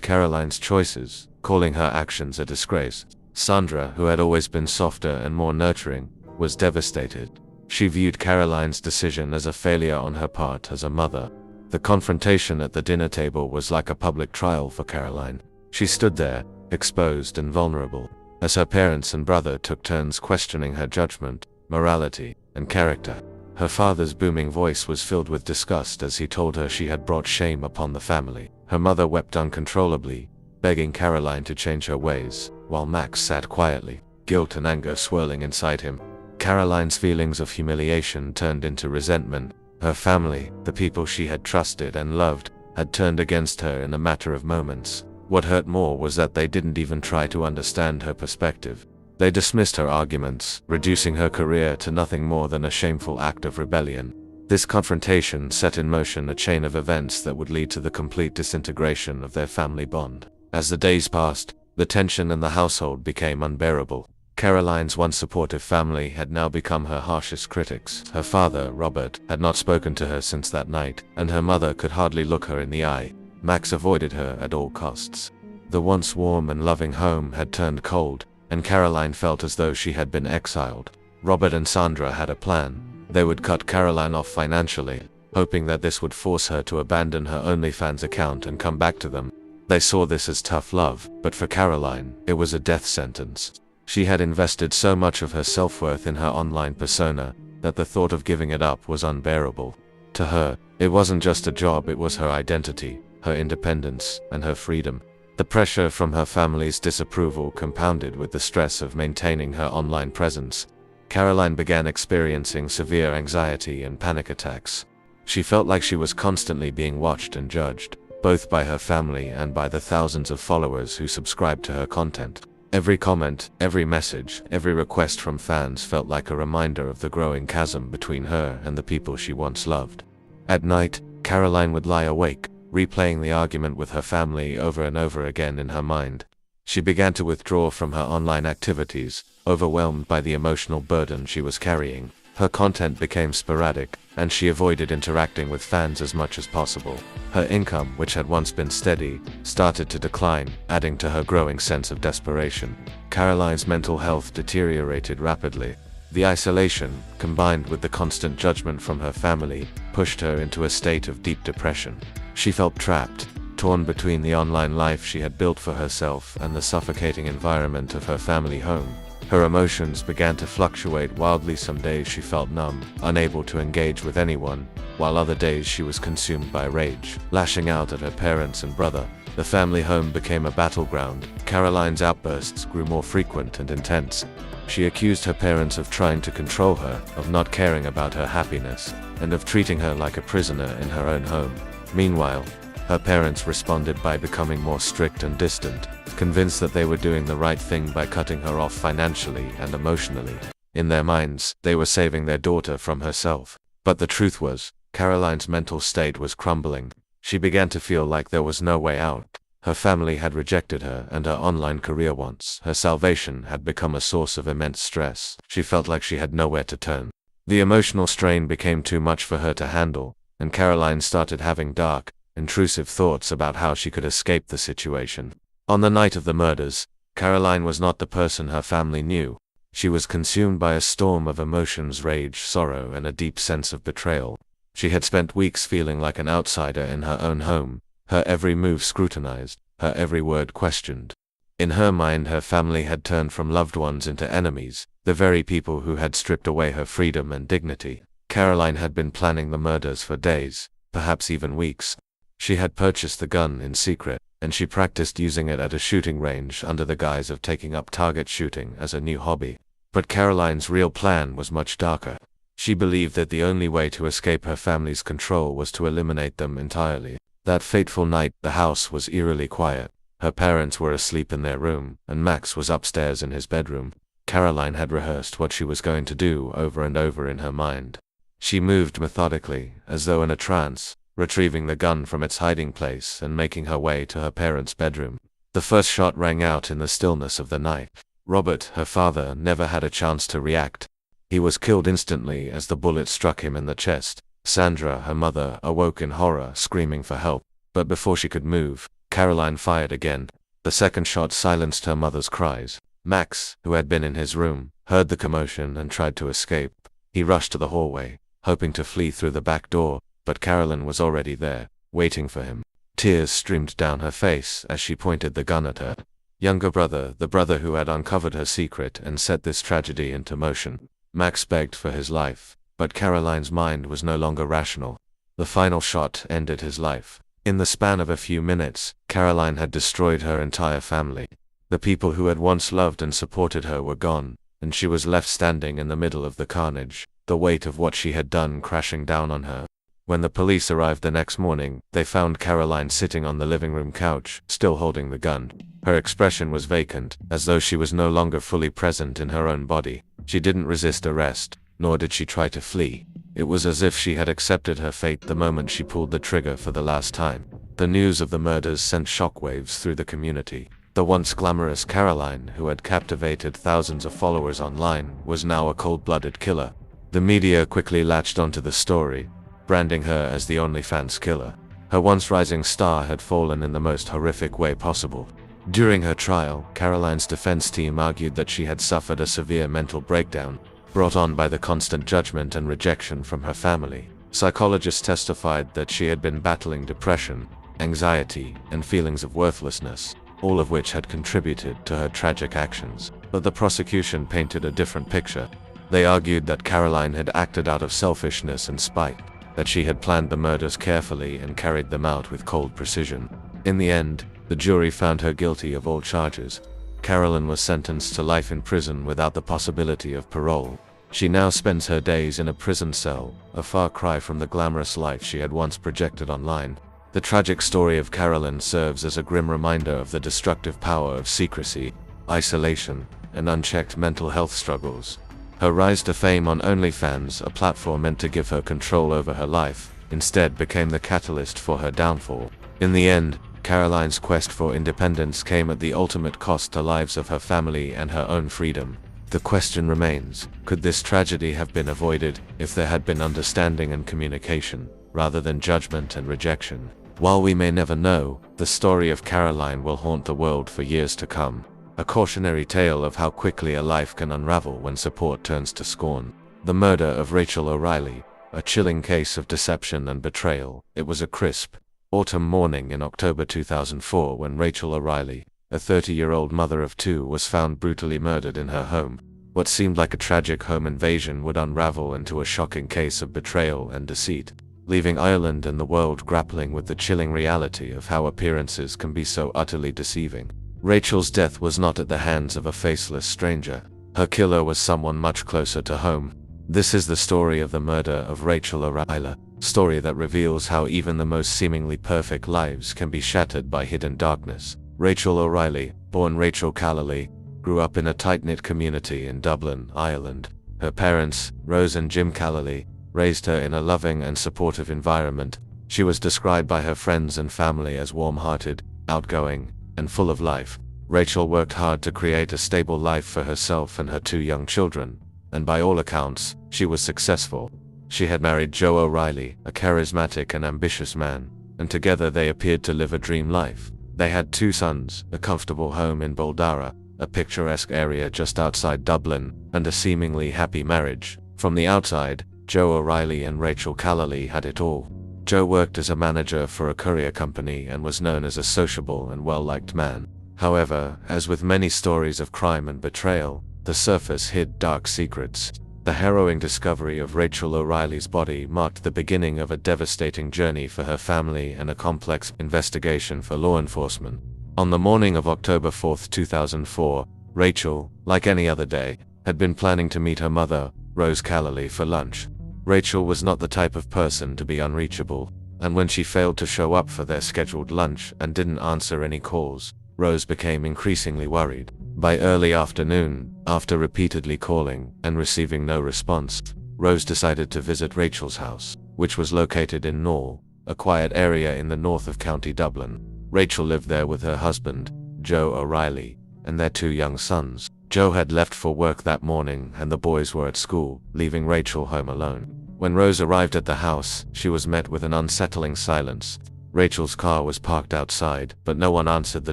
Caroline's choices, calling her actions a disgrace. Sandra, who had always been softer and more nurturing, was devastated. She viewed Caroline's decision as a failure on her part as a mother. The confrontation at the dinner table was like a public trial for Caroline. She stood there, exposed and vulnerable, as her parents and brother took turns questioning her judgment, morality, and character. Her father's booming voice was filled with disgust as he told her she had brought shame upon the family. Her mother wept uncontrollably, begging Caroline to change her ways, while Max sat quietly, guilt and anger swirling inside him. Caroline's feelings of humiliation turned into resentment. Her family, the people she had trusted and loved, had turned against her in a matter of moments. What hurt more was that they didn't even try to understand her perspective. They dismissed her arguments, reducing her career to nothing more than a shameful act of rebellion. This confrontation set in motion a chain of events that would lead to the complete disintegration of their family bond. As the days passed, the tension in the household became unbearable. Caroline's once supportive family had now become her harshest critics. Her father, Robert, had not spoken to her since that night, and her mother could hardly look her in the eye. Max avoided her at all costs. The once warm and loving home had turned cold, and Caroline felt as though she had been exiled. Robert and Sandra had a plan. They would cut Caroline off financially, hoping that this would force her to abandon her OnlyFans account and come back to them. They saw this as tough love, but for Caroline, it was a death sentence. She had invested so much of her self-worth in her online persona that the thought of giving it up was unbearable. To her, it wasn't just a job, it was her identity, her independence, and her freedom. The pressure from her family's disapproval compounded with the stress of maintaining her online presence. Caroline began experiencing severe anxiety and panic attacks. She felt like she was constantly being watched and judged, both by her family and by the thousands of followers who subscribed to her content. Every comment, every message, every request from fans felt like a reminder of the growing chasm between her and the people she once loved. At night, Caroline would lie awake, replaying the argument with her family over and over again in her mind. She began to withdraw from her online activities, overwhelmed by the emotional burden she was carrying. Her content became sporadic, and she avoided interacting with fans as much as possible. Her income, which had once been steady, started to decline, adding to her growing sense of desperation. Caroline's mental health deteriorated rapidly. The isolation, combined with the constant judgment from her family, pushed her into a state of deep depression. She felt trapped Torn between the online life she had built for herself and the suffocating environment of her family home, her emotions began to fluctuate wildly. Some days she felt numb, unable to engage with anyone, while other days she was consumed by rage, lashing out at her parents and brother. The family home became a battleground. Caroline's outbursts grew more frequent and intense. She accused her parents of trying to control her, of not caring about her happiness, and of treating her like a prisoner in her own home. Meanwhile, her parents responded by becoming more strict and distant, convinced that they were doing the right thing by cutting her off financially and emotionally. In their minds, they were saving their daughter from herself. But the truth was, Caroline's mental state was crumbling. She began to feel like there was no way out. Her family had rejected her, and her online career once her salvation had become a source of immense stress. She felt like she had nowhere to turn. The emotional strain became too much for her to handle, and Caroline started having dark, intrusive thoughts about how she could escape the situation. On the night of the murders, Caroline was not the person her family knew. She was consumed by a storm of emotions: rage, sorrow, and a deep sense of betrayal. She had spent weeks feeling like an outsider in her own home, her every move scrutinized, her every word questioned. In her mind, her family had turned from loved ones into enemies, the very people who had stripped away her freedom and dignity. Caroline had been planning the murders for days, perhaps even weeks. She had purchased the gun in secret, and she practiced using it at a shooting range under the guise of taking up target shooting as a new hobby. But Caroline's real plan was much darker. She believed that the only way to escape her family's control was to eliminate them entirely. That fateful night, the house was eerily quiet. Her parents were asleep in their room, and Max was upstairs in his bedroom. Caroline had rehearsed what she was going to do over and over in her mind. She moved methodically, as though in a trance, retrieving the gun from its hiding place and making her way to her parents' bedroom. The first shot rang out in the stillness of the night. Robert, her father, never had a chance to react. He was killed instantly as the bullet struck him in the chest. Sandra, her mother, awoke in horror, screaming for help. But before she could move, Caroline fired again. The second shot silenced her mother's cries. Max, who had been in his room, heard the commotion and tried to escape. He rushed to the hallway, hoping to flee through the back door, but Caroline was already there, waiting for him. Tears streamed down her face as she pointed the gun at her younger brother, the brother who had uncovered her secret and set this tragedy into motion. Max begged for his life, but Caroline's mind was no longer rational. The final shot ended his life. In the span of a few minutes, Caroline had destroyed her entire family. The people who had once loved and supported her were gone, and she was left standing in the middle of the carnage, the weight of what she had done crashing down on her. When the police arrived the next morning, they found Caroline sitting on the living room couch, still holding the gun. Her expression was vacant, as though she was no longer fully present in her own body. She didn't resist arrest, nor did she try to flee. It was as if she had accepted her fate the moment she pulled the trigger for the last time. The news of the murders sent shockwaves through the community. The once glamorous Caroline, who had captivated thousands of followers online, was now a cold-blooded killer. The media quickly latched onto the story, branding her as the OnlyFans killer. Her once rising star had fallen in the most horrific way possible. During her trial, Caroline's defense team argued that she had suffered a severe mental breakdown, brought on by the constant judgment and rejection from her family. Psychologists testified that she had been battling depression, anxiety, and feelings of worthlessness, all of which had contributed to her tragic actions. But the prosecution painted a different picture. They argued that Caroline had acted out of selfishness and spite, that she had planned the murders carefully and carried them out with cold precision. In the end, the jury found her guilty of all charges. Caroline was sentenced to life in prison without the possibility of parole. She now spends her days in a prison cell, a far cry from the glamorous life she had once projected online. The tragic story of Caroline serves as a grim reminder of the destructive power of secrecy, isolation, and unchecked mental health struggles. Her rise to fame on OnlyFans, a platform meant to give her control over her life, instead became the catalyst for her downfall. In the end, Caroline's quest for independence came at the ultimate cost to lives of her family and her own freedom. The question remains, could this tragedy have been avoided if there had been understanding and communication, rather than judgment and rejection? While we may never know, the story of Caroline will haunt the world for years to come. A cautionary tale of how quickly a life can unravel when support turns to scorn. The murder of Rachel O'Reilly, a chilling case of deception and betrayal. It was a crisp, autumn morning in October 2004 when Rachel O'Reilly, a 30-year-old mother of two, was found brutally murdered in her home. What seemed like a tragic home invasion would unravel into a shocking case of betrayal and deceit, leaving Ireland and the world grappling with the chilling reality of how appearances can be so utterly deceiving. Rachel's death was not at the hands of a faceless stranger. Her killer was someone much closer to home. This is the story of the murder of Rachel O'Reilly, a story that reveals how even the most seemingly perfect lives can be shattered by hidden darkness. Rachel O'Reilly, born Rachel Callaley, grew up in a tight-knit community in Dublin, Ireland. Her parents, Rose and Jim Callaley, raised her in a loving and supportive environment. She was described by her friends and family as warm-hearted, outgoing, and full of life. Rachel worked hard to create a stable life for herself and her two young children, and by all accounts, she was successful. She had married Joe O'Reilly, a charismatic and ambitious man, and together they appeared to live a dream life. They had two sons, a comfortable home in Boldara, a picturesque area just outside Dublin, and a seemingly happy marriage. From the outside, Joe O'Reilly and Rachel Callaley had it all. Joe worked as a manager for a courier company and was known as a sociable and well-liked man. However, as with many stories of crime and betrayal, the surface hid dark secrets. The harrowing discovery of Rachel O'Reilly's body marked the beginning of a devastating journey for her family and a complex investigation for law enforcement. On the morning of October 4, 2004, Rachel, like any other day, had been planning to meet her mother, Rose Callaley, for lunch. Rachel was not the type of person to be unreachable, and when she failed to show up for their scheduled lunch and didn't answer any calls, Rose became increasingly worried. By early afternoon, after repeatedly calling and receiving no response, Rose decided to visit Rachel's house, which was located in Knoll, a quiet area in the north of County Dublin. Rachel lived there with her husband, Joe O'Reilly, and their two young sons. Joe had left for work that morning and the boys were at school, leaving Rachel home alone. When Rose arrived at the house, she was met with an unsettling silence. Rachel's car was parked outside, but no one answered the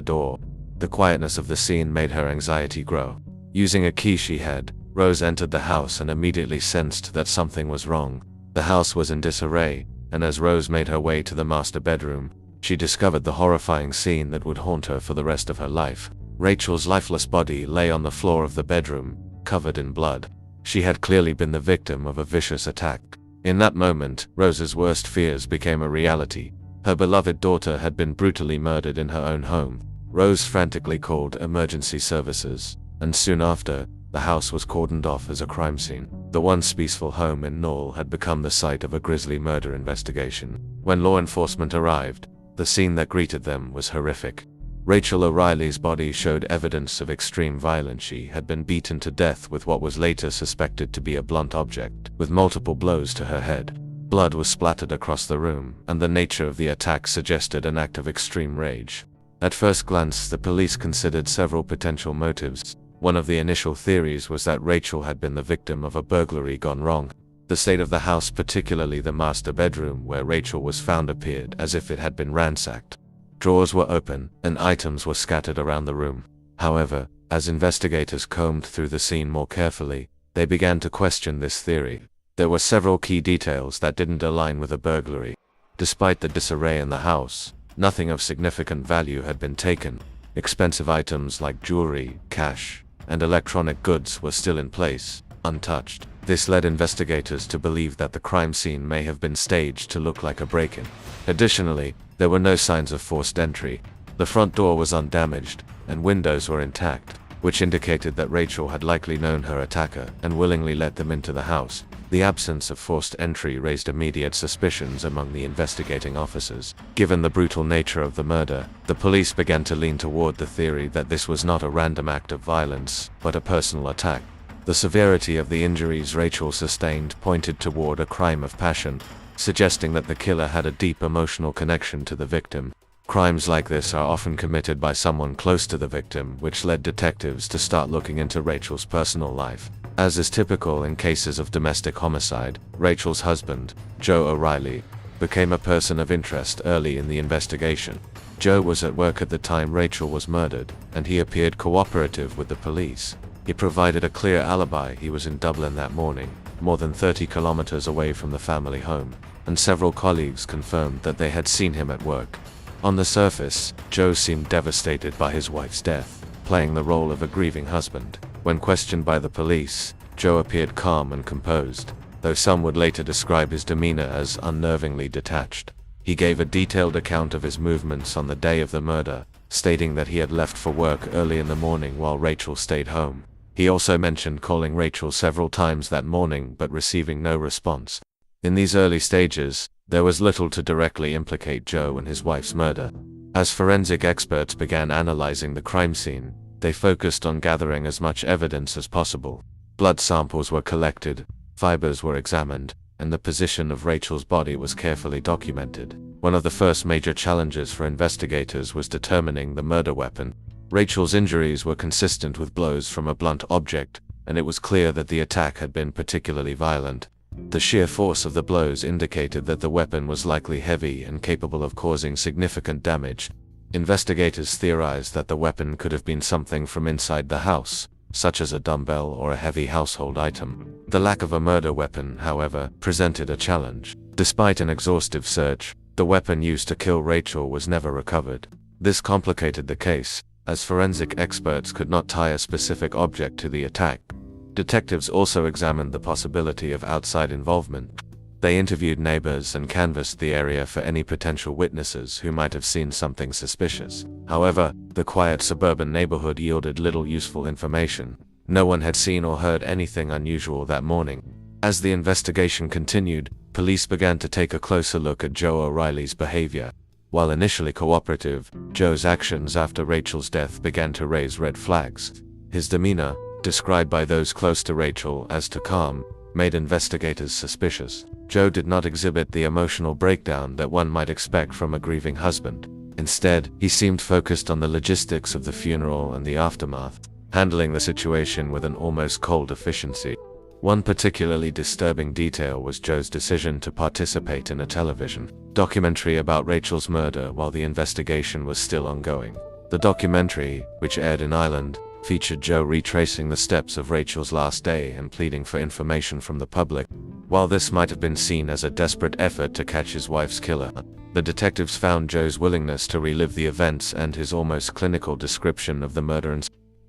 door. The quietness of the scene made her anxiety grow. Using a key she had, Rose entered the house and immediately sensed that something was wrong. The house was in disarray, and as Rose made her way to the master bedroom, she discovered the horrifying scene that would haunt her for the rest of her life. Rachel's lifeless body lay on the floor of the bedroom, covered in blood. She had clearly been the victim of a vicious attack. In that moment, Rose's worst fears became a reality. Her beloved daughter had been brutally murdered in her own home. Rose frantically called emergency services, and soon after, the house was cordoned off as a crime scene. The once peaceful home in Knoll had become the site of a grisly murder investigation. When law enforcement arrived, the scene that greeted them was horrific. Rachel O'Reilly's body showed evidence of extreme violence. She had been beaten to death with what was later suspected to be a blunt object, with multiple blows to her head. Blood was splattered across the room, and the nature of the attack suggested an act of extreme rage. At first glance, the police considered several potential motives. One of the initial theories was that Rachel had been the victim of a burglary gone wrong. The state of the house, particularly the master bedroom where Rachel was found, appeared as if it had been ransacked. Drawers were open, and items were scattered around the room. However, as investigators combed through the scene more carefully, they began to question this theory. There were several key details that didn't align with a burglary. Despite the disarray in the house, nothing of significant value had been taken. Expensive items like jewelry, cash, and electronic goods were still in place, untouched. This led investigators to believe that the crime scene may have been staged to look like a break-in. Additionally, there were no signs of forced entry. The front door was undamaged, and windows were intact, which indicated that Rachel had likely known her attacker and willingly let them into the house. The absence of forced entry raised immediate suspicions among the investigating officers. Given the brutal nature of the murder, the police began to lean toward the theory that this was not a random act of violence, but a personal attack. The severity of the injuries Rachel sustained pointed toward a crime of passion, suggesting that the killer had a deep emotional connection to the victim. Crimes like this are often committed by someone close to the victim, which led detectives to start looking into Rachel's personal life. As is typical in cases of domestic homicide, Rachel's husband, Joe O'Reilly, became a person of interest early in the investigation. Joe was at work at the time Rachel was murdered, and he appeared cooperative with the police. He provided a clear alibi. He was in Dublin that morning, more than 30 kilometers away from the family home, and several colleagues confirmed that they had seen him at work. On the surface, Joe seemed devastated by his wife's death, playing the role of a grieving husband. When questioned by the police, Joe appeared calm and composed, though some would later describe his demeanor as unnervingly detached. He gave a detailed account of his movements on the day of the murder, stating that he had left for work early in the morning while Rachel stayed home. He also mentioned calling Rachel several times that morning but receiving no response. In these early stages, there was little to directly implicate Joe in his wife's murder. As forensic experts began analyzing the crime scene, they focused on gathering as much evidence as possible. Blood samples were collected, fibers were examined, and the position of Rachel's body was carefully documented. One of the first major challenges for investigators was determining the murder weapon. Rachel's injuries were consistent with blows from a blunt object, and it was clear that the attack had been particularly violent. The sheer force of the blows indicated that the weapon was likely heavy and capable of causing significant damage. Investigators theorized that the weapon could have been something from inside the house, such as a dumbbell or a heavy household item. The lack of a murder weapon, however, presented a challenge. Despite an exhaustive search, the weapon used to kill Rachel was never recovered. This complicated the case, as forensic experts could not tie a specific object to the attack. Detectives also examined the possibility of outside involvement. They interviewed neighbors and canvassed the area for any potential witnesses who might have seen something suspicious. However, the quiet suburban neighborhood yielded little useful information. No one had seen or heard anything unusual that morning. As the investigation continued, police began to take a closer look at Joe O'Reilly's behavior. While initially cooperative, Joe's actions after Rachel's death began to raise red flags. His demeanor, described by those close to Rachel as too calm, made investigators suspicious. Joe did not exhibit the emotional breakdown that one might expect from a grieving husband. Instead, he seemed focused on the logistics of the funeral and the aftermath, handling the situation with an almost cold efficiency. One particularly disturbing detail was Joe's decision to participate in a television documentary about Rachel's murder while the investigation was still ongoing. The documentary, which aired in Ireland, featured Joe retracing the steps of Rachel's last day and pleading for information from the public. While this might have been seen as a desperate effort to catch his wife's killer, the detectives found Joe's willingness to relive the events and his almost clinical description of the murder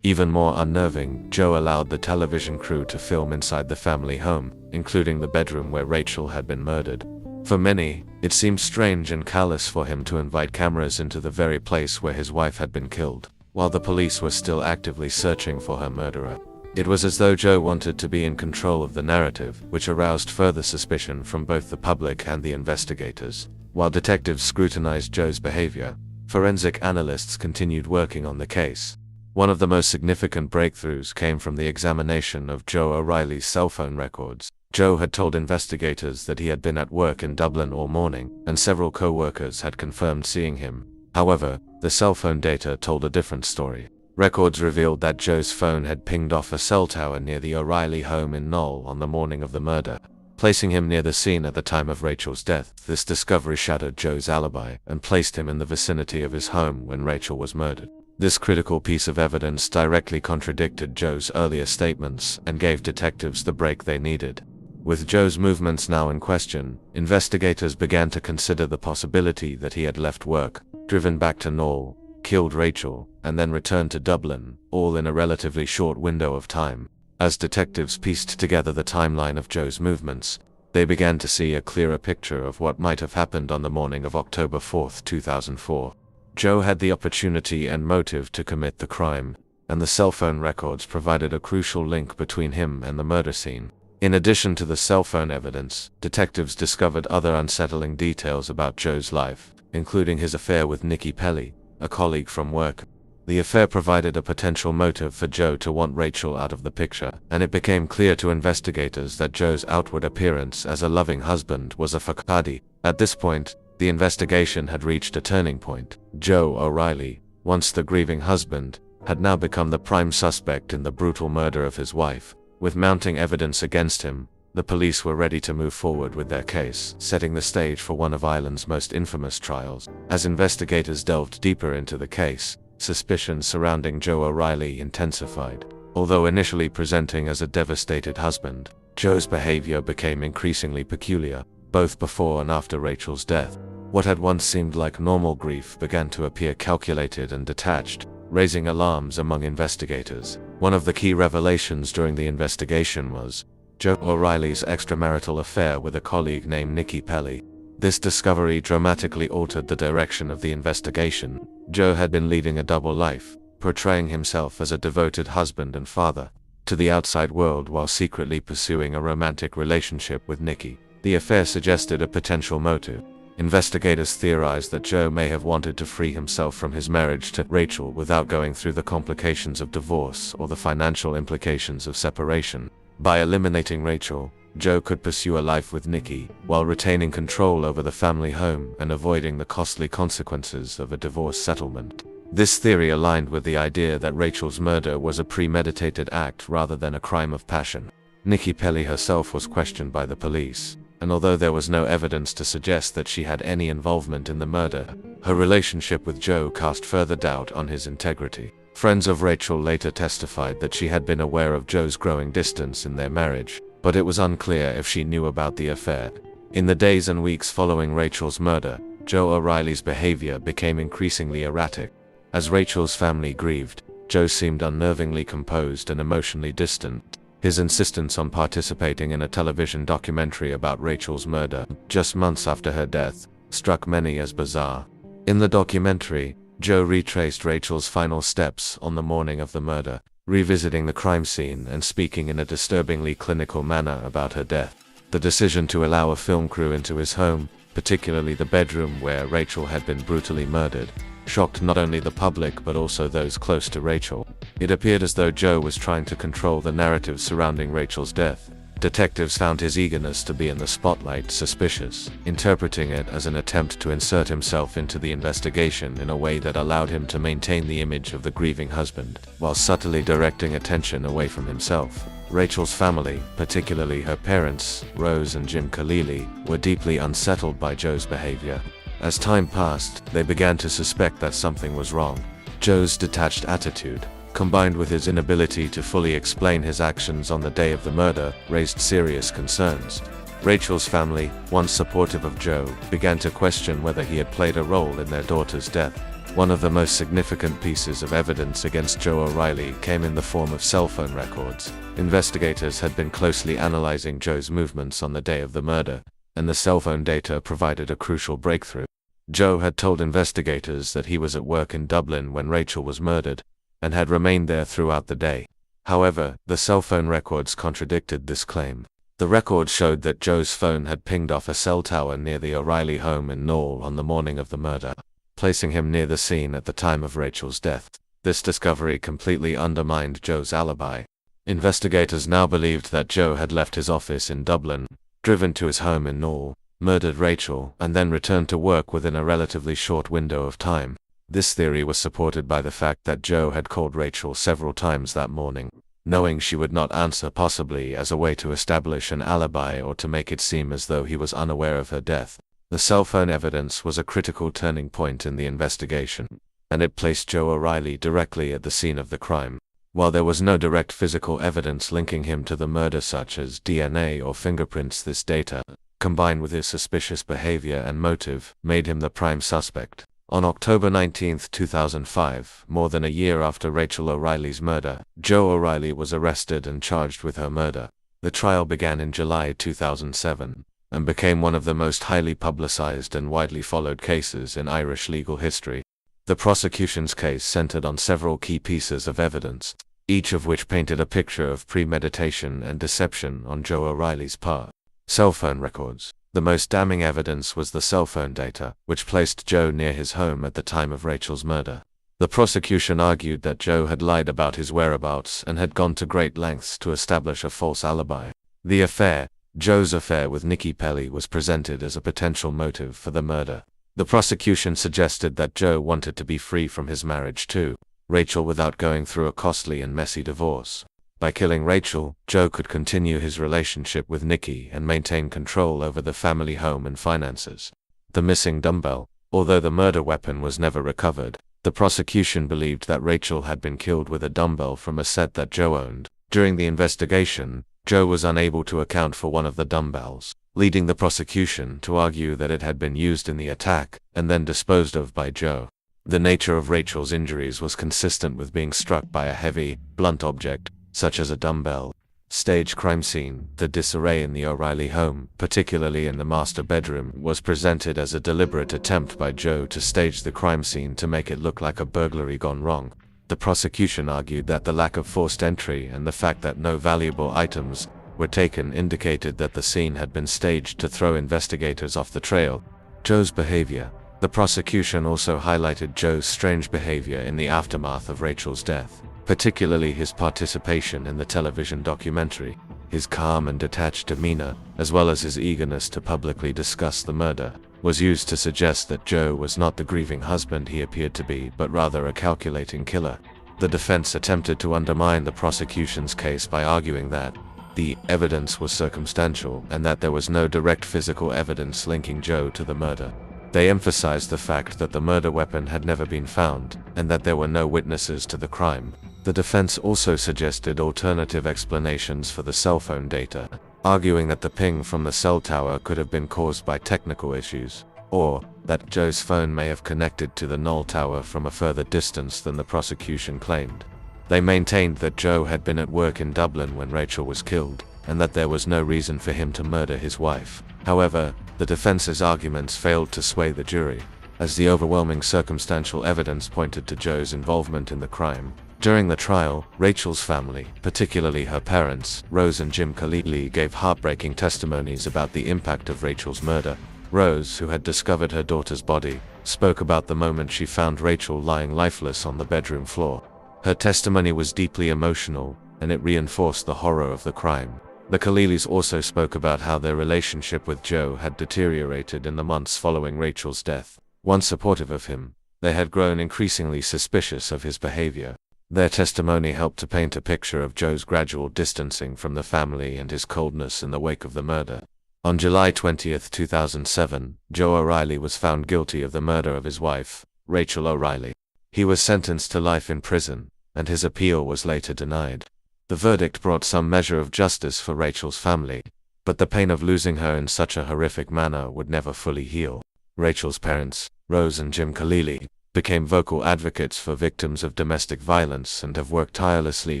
even more unnerving. Joe allowed the television crew to film inside the family home, including the bedroom where Rachel had been murdered. For many, it seemed strange and callous for him to invite cameras into the very place where his wife had been killed, while the police were still actively searching for her murderer. It was as though Joe wanted to be in control of the narrative, which aroused further suspicion from both the public and the investigators. While detectives scrutinized Joe's behavior, forensic analysts continued working on the case. One of the most significant breakthroughs came from the examination of Joe O'Reilly's cell phone records. Joe had told investigators that he had been at work in Dublin all morning, and several co-workers had confirmed seeing him. However, the cell phone data told a different story. Records revealed that Joe's phone had pinged off a cell tower near the O'Reilly home in Knoll on the morning of the murder, placing him near the scene at the time of Rachel's death. This discovery shattered Joe's alibi and placed him in the vicinity of his home when Rachel was murdered. This critical piece of evidence directly contradicted Joe's earlier statements and gave detectives the break they needed. With Joe's movements now in question, investigators began to consider the possibility that he had left work, driven back to Knoll, killed Rachel, and then returned to Dublin, all in a relatively short window of time. As detectives pieced together the timeline of Joe's movements, they began to see a clearer picture of what might have happened on the morning of October 4, 2004. Joe had the opportunity and motive to commit the crime, and the cell phone records provided a crucial link between him and the murder scene. In addition to the cell phone evidence, detectives discovered other unsettling details about Joe's life, including his affair with Nikki Pelly, a colleague from work. The affair provided a potential motive for Joe to want Rachel out of the picture, and it became clear to investigators that Joe's outward appearance as a loving husband was a facade. At this point, the investigation had reached a turning point. Joe O'Reilly, once the grieving husband, had now become the prime suspect in the brutal murder of his wife. With mounting evidence against him, the police were ready to move forward with their case, setting the stage for one of Ireland's most infamous trials. As investigators delved deeper into the case, suspicions surrounding Joe O'Reilly intensified. Although initially presenting as a devastated husband, Joe's behavior became increasingly peculiar, both before and after Rachel's death. What had once seemed like normal grief began to appear calculated and detached, raising alarms among investigators. One of the key revelations during the investigation was Joe O'Reilly's extramarital affair with a colleague named Nikki Pelly. This discovery dramatically altered the direction of the investigation. Joe had been leading a double life, portraying himself as a devoted husband and father to the outside world while secretly pursuing a romantic relationship with Nikki. The affair suggested a potential motive. Investigators theorized that Joe may have wanted to free himself from his marriage to Rachel without going through the complications of divorce or the financial implications of separation. By eliminating Rachel, Joe could pursue a life with Nikki, while retaining control over the family home and avoiding the costly consequences of a divorce settlement. This theory aligned with the idea that Rachel's murder was a premeditated act rather than a crime of passion. Nikki Pelly herself was questioned by the police, and although there was no evidence to suggest that she had any involvement in the murder, her relationship with Joe cast further doubt on his integrity. Friends of Rachel later testified that she had been aware of Joe's growing distance in their marriage, but it was unclear if she knew about the affair. In the days and weeks following Rachel's murder, Joe O'Reilly's behavior became increasingly erratic. As Rachel's family grieved, Joe seemed unnervingly composed and emotionally distant. His insistence on participating in a television documentary about Rachel's murder, just months after her death, struck many as bizarre. In the documentary, Joe retraced Rachel's final steps on the morning of the murder, revisiting the crime scene and speaking in a disturbingly clinical manner about her death. The decision to allow a film crew into his home, particularly the bedroom where Rachel had been brutally murdered, shocked not only the public but also those close to Rachel. It appeared as though Joe was trying to control the narrative surrounding Rachel's death. Detectives found his eagerness to be in the spotlight suspicious, interpreting it as an attempt to insert himself into the investigation in a way that allowed him to maintain the image of the grieving husband, while subtly directing attention away from himself. Rachel's family, particularly her parents, Rose and Jim Khalili, were deeply unsettled by Joe's behavior. As time passed, they began to suspect that something was wrong. Joe's detached attitude, combined with his inability to fully explain his actions on the day of the murder, raised serious concerns. Rachel's family, once supportive of Joe, began to question whether he had played a role in their daughter's death. One of the most significant pieces of evidence against Joe O'Reilly came in the form of cell phone records. Investigators had been closely analyzing Joe's movements on the day of the murder, and the cell phone data provided a crucial breakthrough. Joe had told investigators that he was at work in Dublin when Rachel was murdered, and had remained there throughout the day. However, the cell phone records contradicted this claim. The records showed that Joe's phone had pinged off a cell tower near the O'Reilly home in Knoll on the morning of the murder, placing him near the scene at the time of Rachel's death. This discovery completely undermined Joe's alibi. Investigators now believed that Joe had left his office in Dublin, driven to his home in Knoll, murdered Rachel, and then returned to work within a relatively short window of time. This theory was supported by the fact that Joe had called Rachel several times that morning, knowing she would not answer, possibly as a way to establish an alibi or to make it seem as though he was unaware of her death. The cell phone evidence was a critical turning point in the investigation, and it placed Joe O'Reilly directly at the scene of the crime. While there was no direct physical evidence linking him to the murder such as DNA or fingerprints, this data, combined with his suspicious behavior and motive, made him the prime suspect. On October 19, 2005, more than a year after Rachel O'Reilly's murder, Joe O'Reilly was arrested and charged with her murder. The trial began in July 2007, and became one of the most highly publicized and widely followed cases in Irish legal history. The prosecution's case centered on several key pieces of evidence, each of which painted a picture of premeditation and deception on Joe O'Reilly's part. Cell phone records. The most damning evidence was the cell phone data, which placed Joe near his home at the time of Rachel's murder. The prosecution argued that Joe had lied about his whereabouts and had gone to great lengths to establish a false alibi. The affair, Joe's affair with Nikki Pelly, was presented as a potential motive for the murder. The prosecution suggested that Joe wanted to be free from his marriage to Rachel without going through a costly and messy divorce. By killing Rachel, Joe could continue his relationship with Nikki and maintain control over the family home and finances. The missing dumbbell. Although the murder weapon was never recovered, The prosecution believed that Rachel had been killed with a dumbbell from a set that Joe owned. During the investigation, Joe was unable to account for one of the dumbbells, leading the prosecution to argue that it had been used in the attack and then disposed of by Joe. The nature of Rachel's injuries was consistent with being struck by a heavy, blunt object, such as a dumbbell. Stage crime scene. The disarray in the O'Reilly home, particularly in the master bedroom, was presented as a deliberate attempt by Joe to stage the crime scene to make it look like a burglary gone wrong. The prosecution argued that the lack of forced entry and the fact that no valuable items were taken indicated that the scene had been staged to throw investigators off the trail. Joe's behavior. The prosecution also highlighted Joe's strange behavior in the aftermath of Rachel's death, particularly his participation in the television documentary. His calm and detached demeanor, as well as his eagerness to publicly discuss the murder, was used to suggest that Joe was not the grieving husband he appeared to be, but rather a calculating killer. The defense attempted to undermine the prosecution's case by arguing that the evidence was circumstantial and that there was no direct physical evidence linking Joe to the murder. They emphasized the fact that the murder weapon had never been found, and that there were no witnesses to the crime. The defense also suggested alternative explanations for the cell phone data, arguing that the ping from the cell tower could have been caused by technical issues, or that Joe's phone may have connected to the Knoll Tower from a further distance than the prosecution claimed. They maintained that Joe had been at work in Dublin when Rachel was killed, and that there was no reason for him to murder his wife. However, the defense's arguments failed to sway the jury, as the overwhelming circumstantial evidence pointed to Joe's involvement in the crime. During the trial, Rachel's family, particularly her parents, Rose and Jim Khalili, gave heartbreaking testimonies about the impact of Rachel's murder. Rose, who had discovered her daughter's body, spoke about the moment she found Rachel lying lifeless on the bedroom floor. Her testimony was deeply emotional, and it reinforced the horror of the crime. The Khalilis also spoke about how their relationship with Joe had deteriorated in the months following Rachel's death. Once supportive of him, they had grown increasingly suspicious of his behavior. Their testimony helped to paint a picture of Joe's gradual distancing from the family and his coldness in the wake of the murder. On July 20, 2007, Joe O'Reilly was found guilty of the murder of his wife, Rachel O'Reilly. He was sentenced to life in prison, and his appeal was later denied. The verdict brought some measure of justice for Rachel's family, but the pain of losing her in such a horrific manner would never fully heal. Rachel's parents, Rose and Jim Khalili, became vocal advocates for victims of domestic violence and have worked tirelessly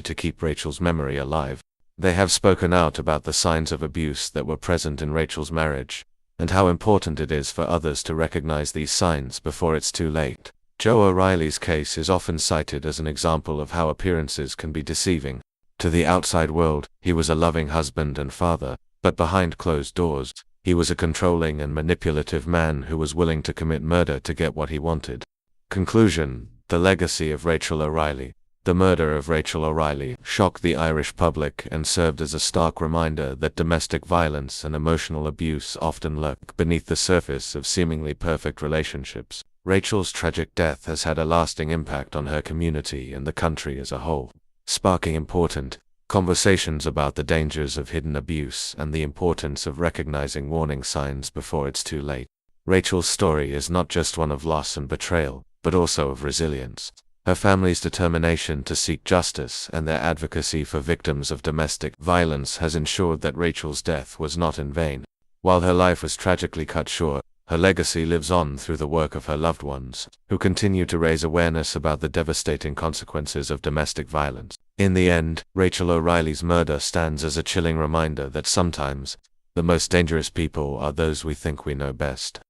to keep Rachel's memory alive. They have spoken out about the signs of abuse that were present in Rachel's marriage, and how important it is for others to recognize these signs before it's too late. Joe O'Reilly's case is often cited as an example of how appearances can be deceiving. To the outside world, he was a loving husband and father, but behind closed doors, he was a controlling and manipulative man who was willing to commit murder to get what he wanted. Conclusion: the legacy of Rachel O'Reilly. The murder of Rachel O'Reilly shocked the Irish public and served as a stark reminder that domestic violence and emotional abuse often lurk beneath the surface of seemingly perfect relationships. Rachel's tragic death has had a lasting impact on her community and the country as a whole, sparking important conversations about the dangers of hidden abuse and the importance of recognizing warning signs before it's too late. Rachel's story is not just one of loss and betrayal, but also of resilience. Her family's determination to seek justice and their advocacy for victims of domestic violence has ensured that Rachel's death was not in vain. While her life was tragically cut short, her legacy lives on through the work of her loved ones, who continue to raise awareness about the devastating consequences of domestic violence. In the end, Rachel O'Reilly's murder stands as a chilling reminder that sometimes, the most dangerous people are those we think we know best.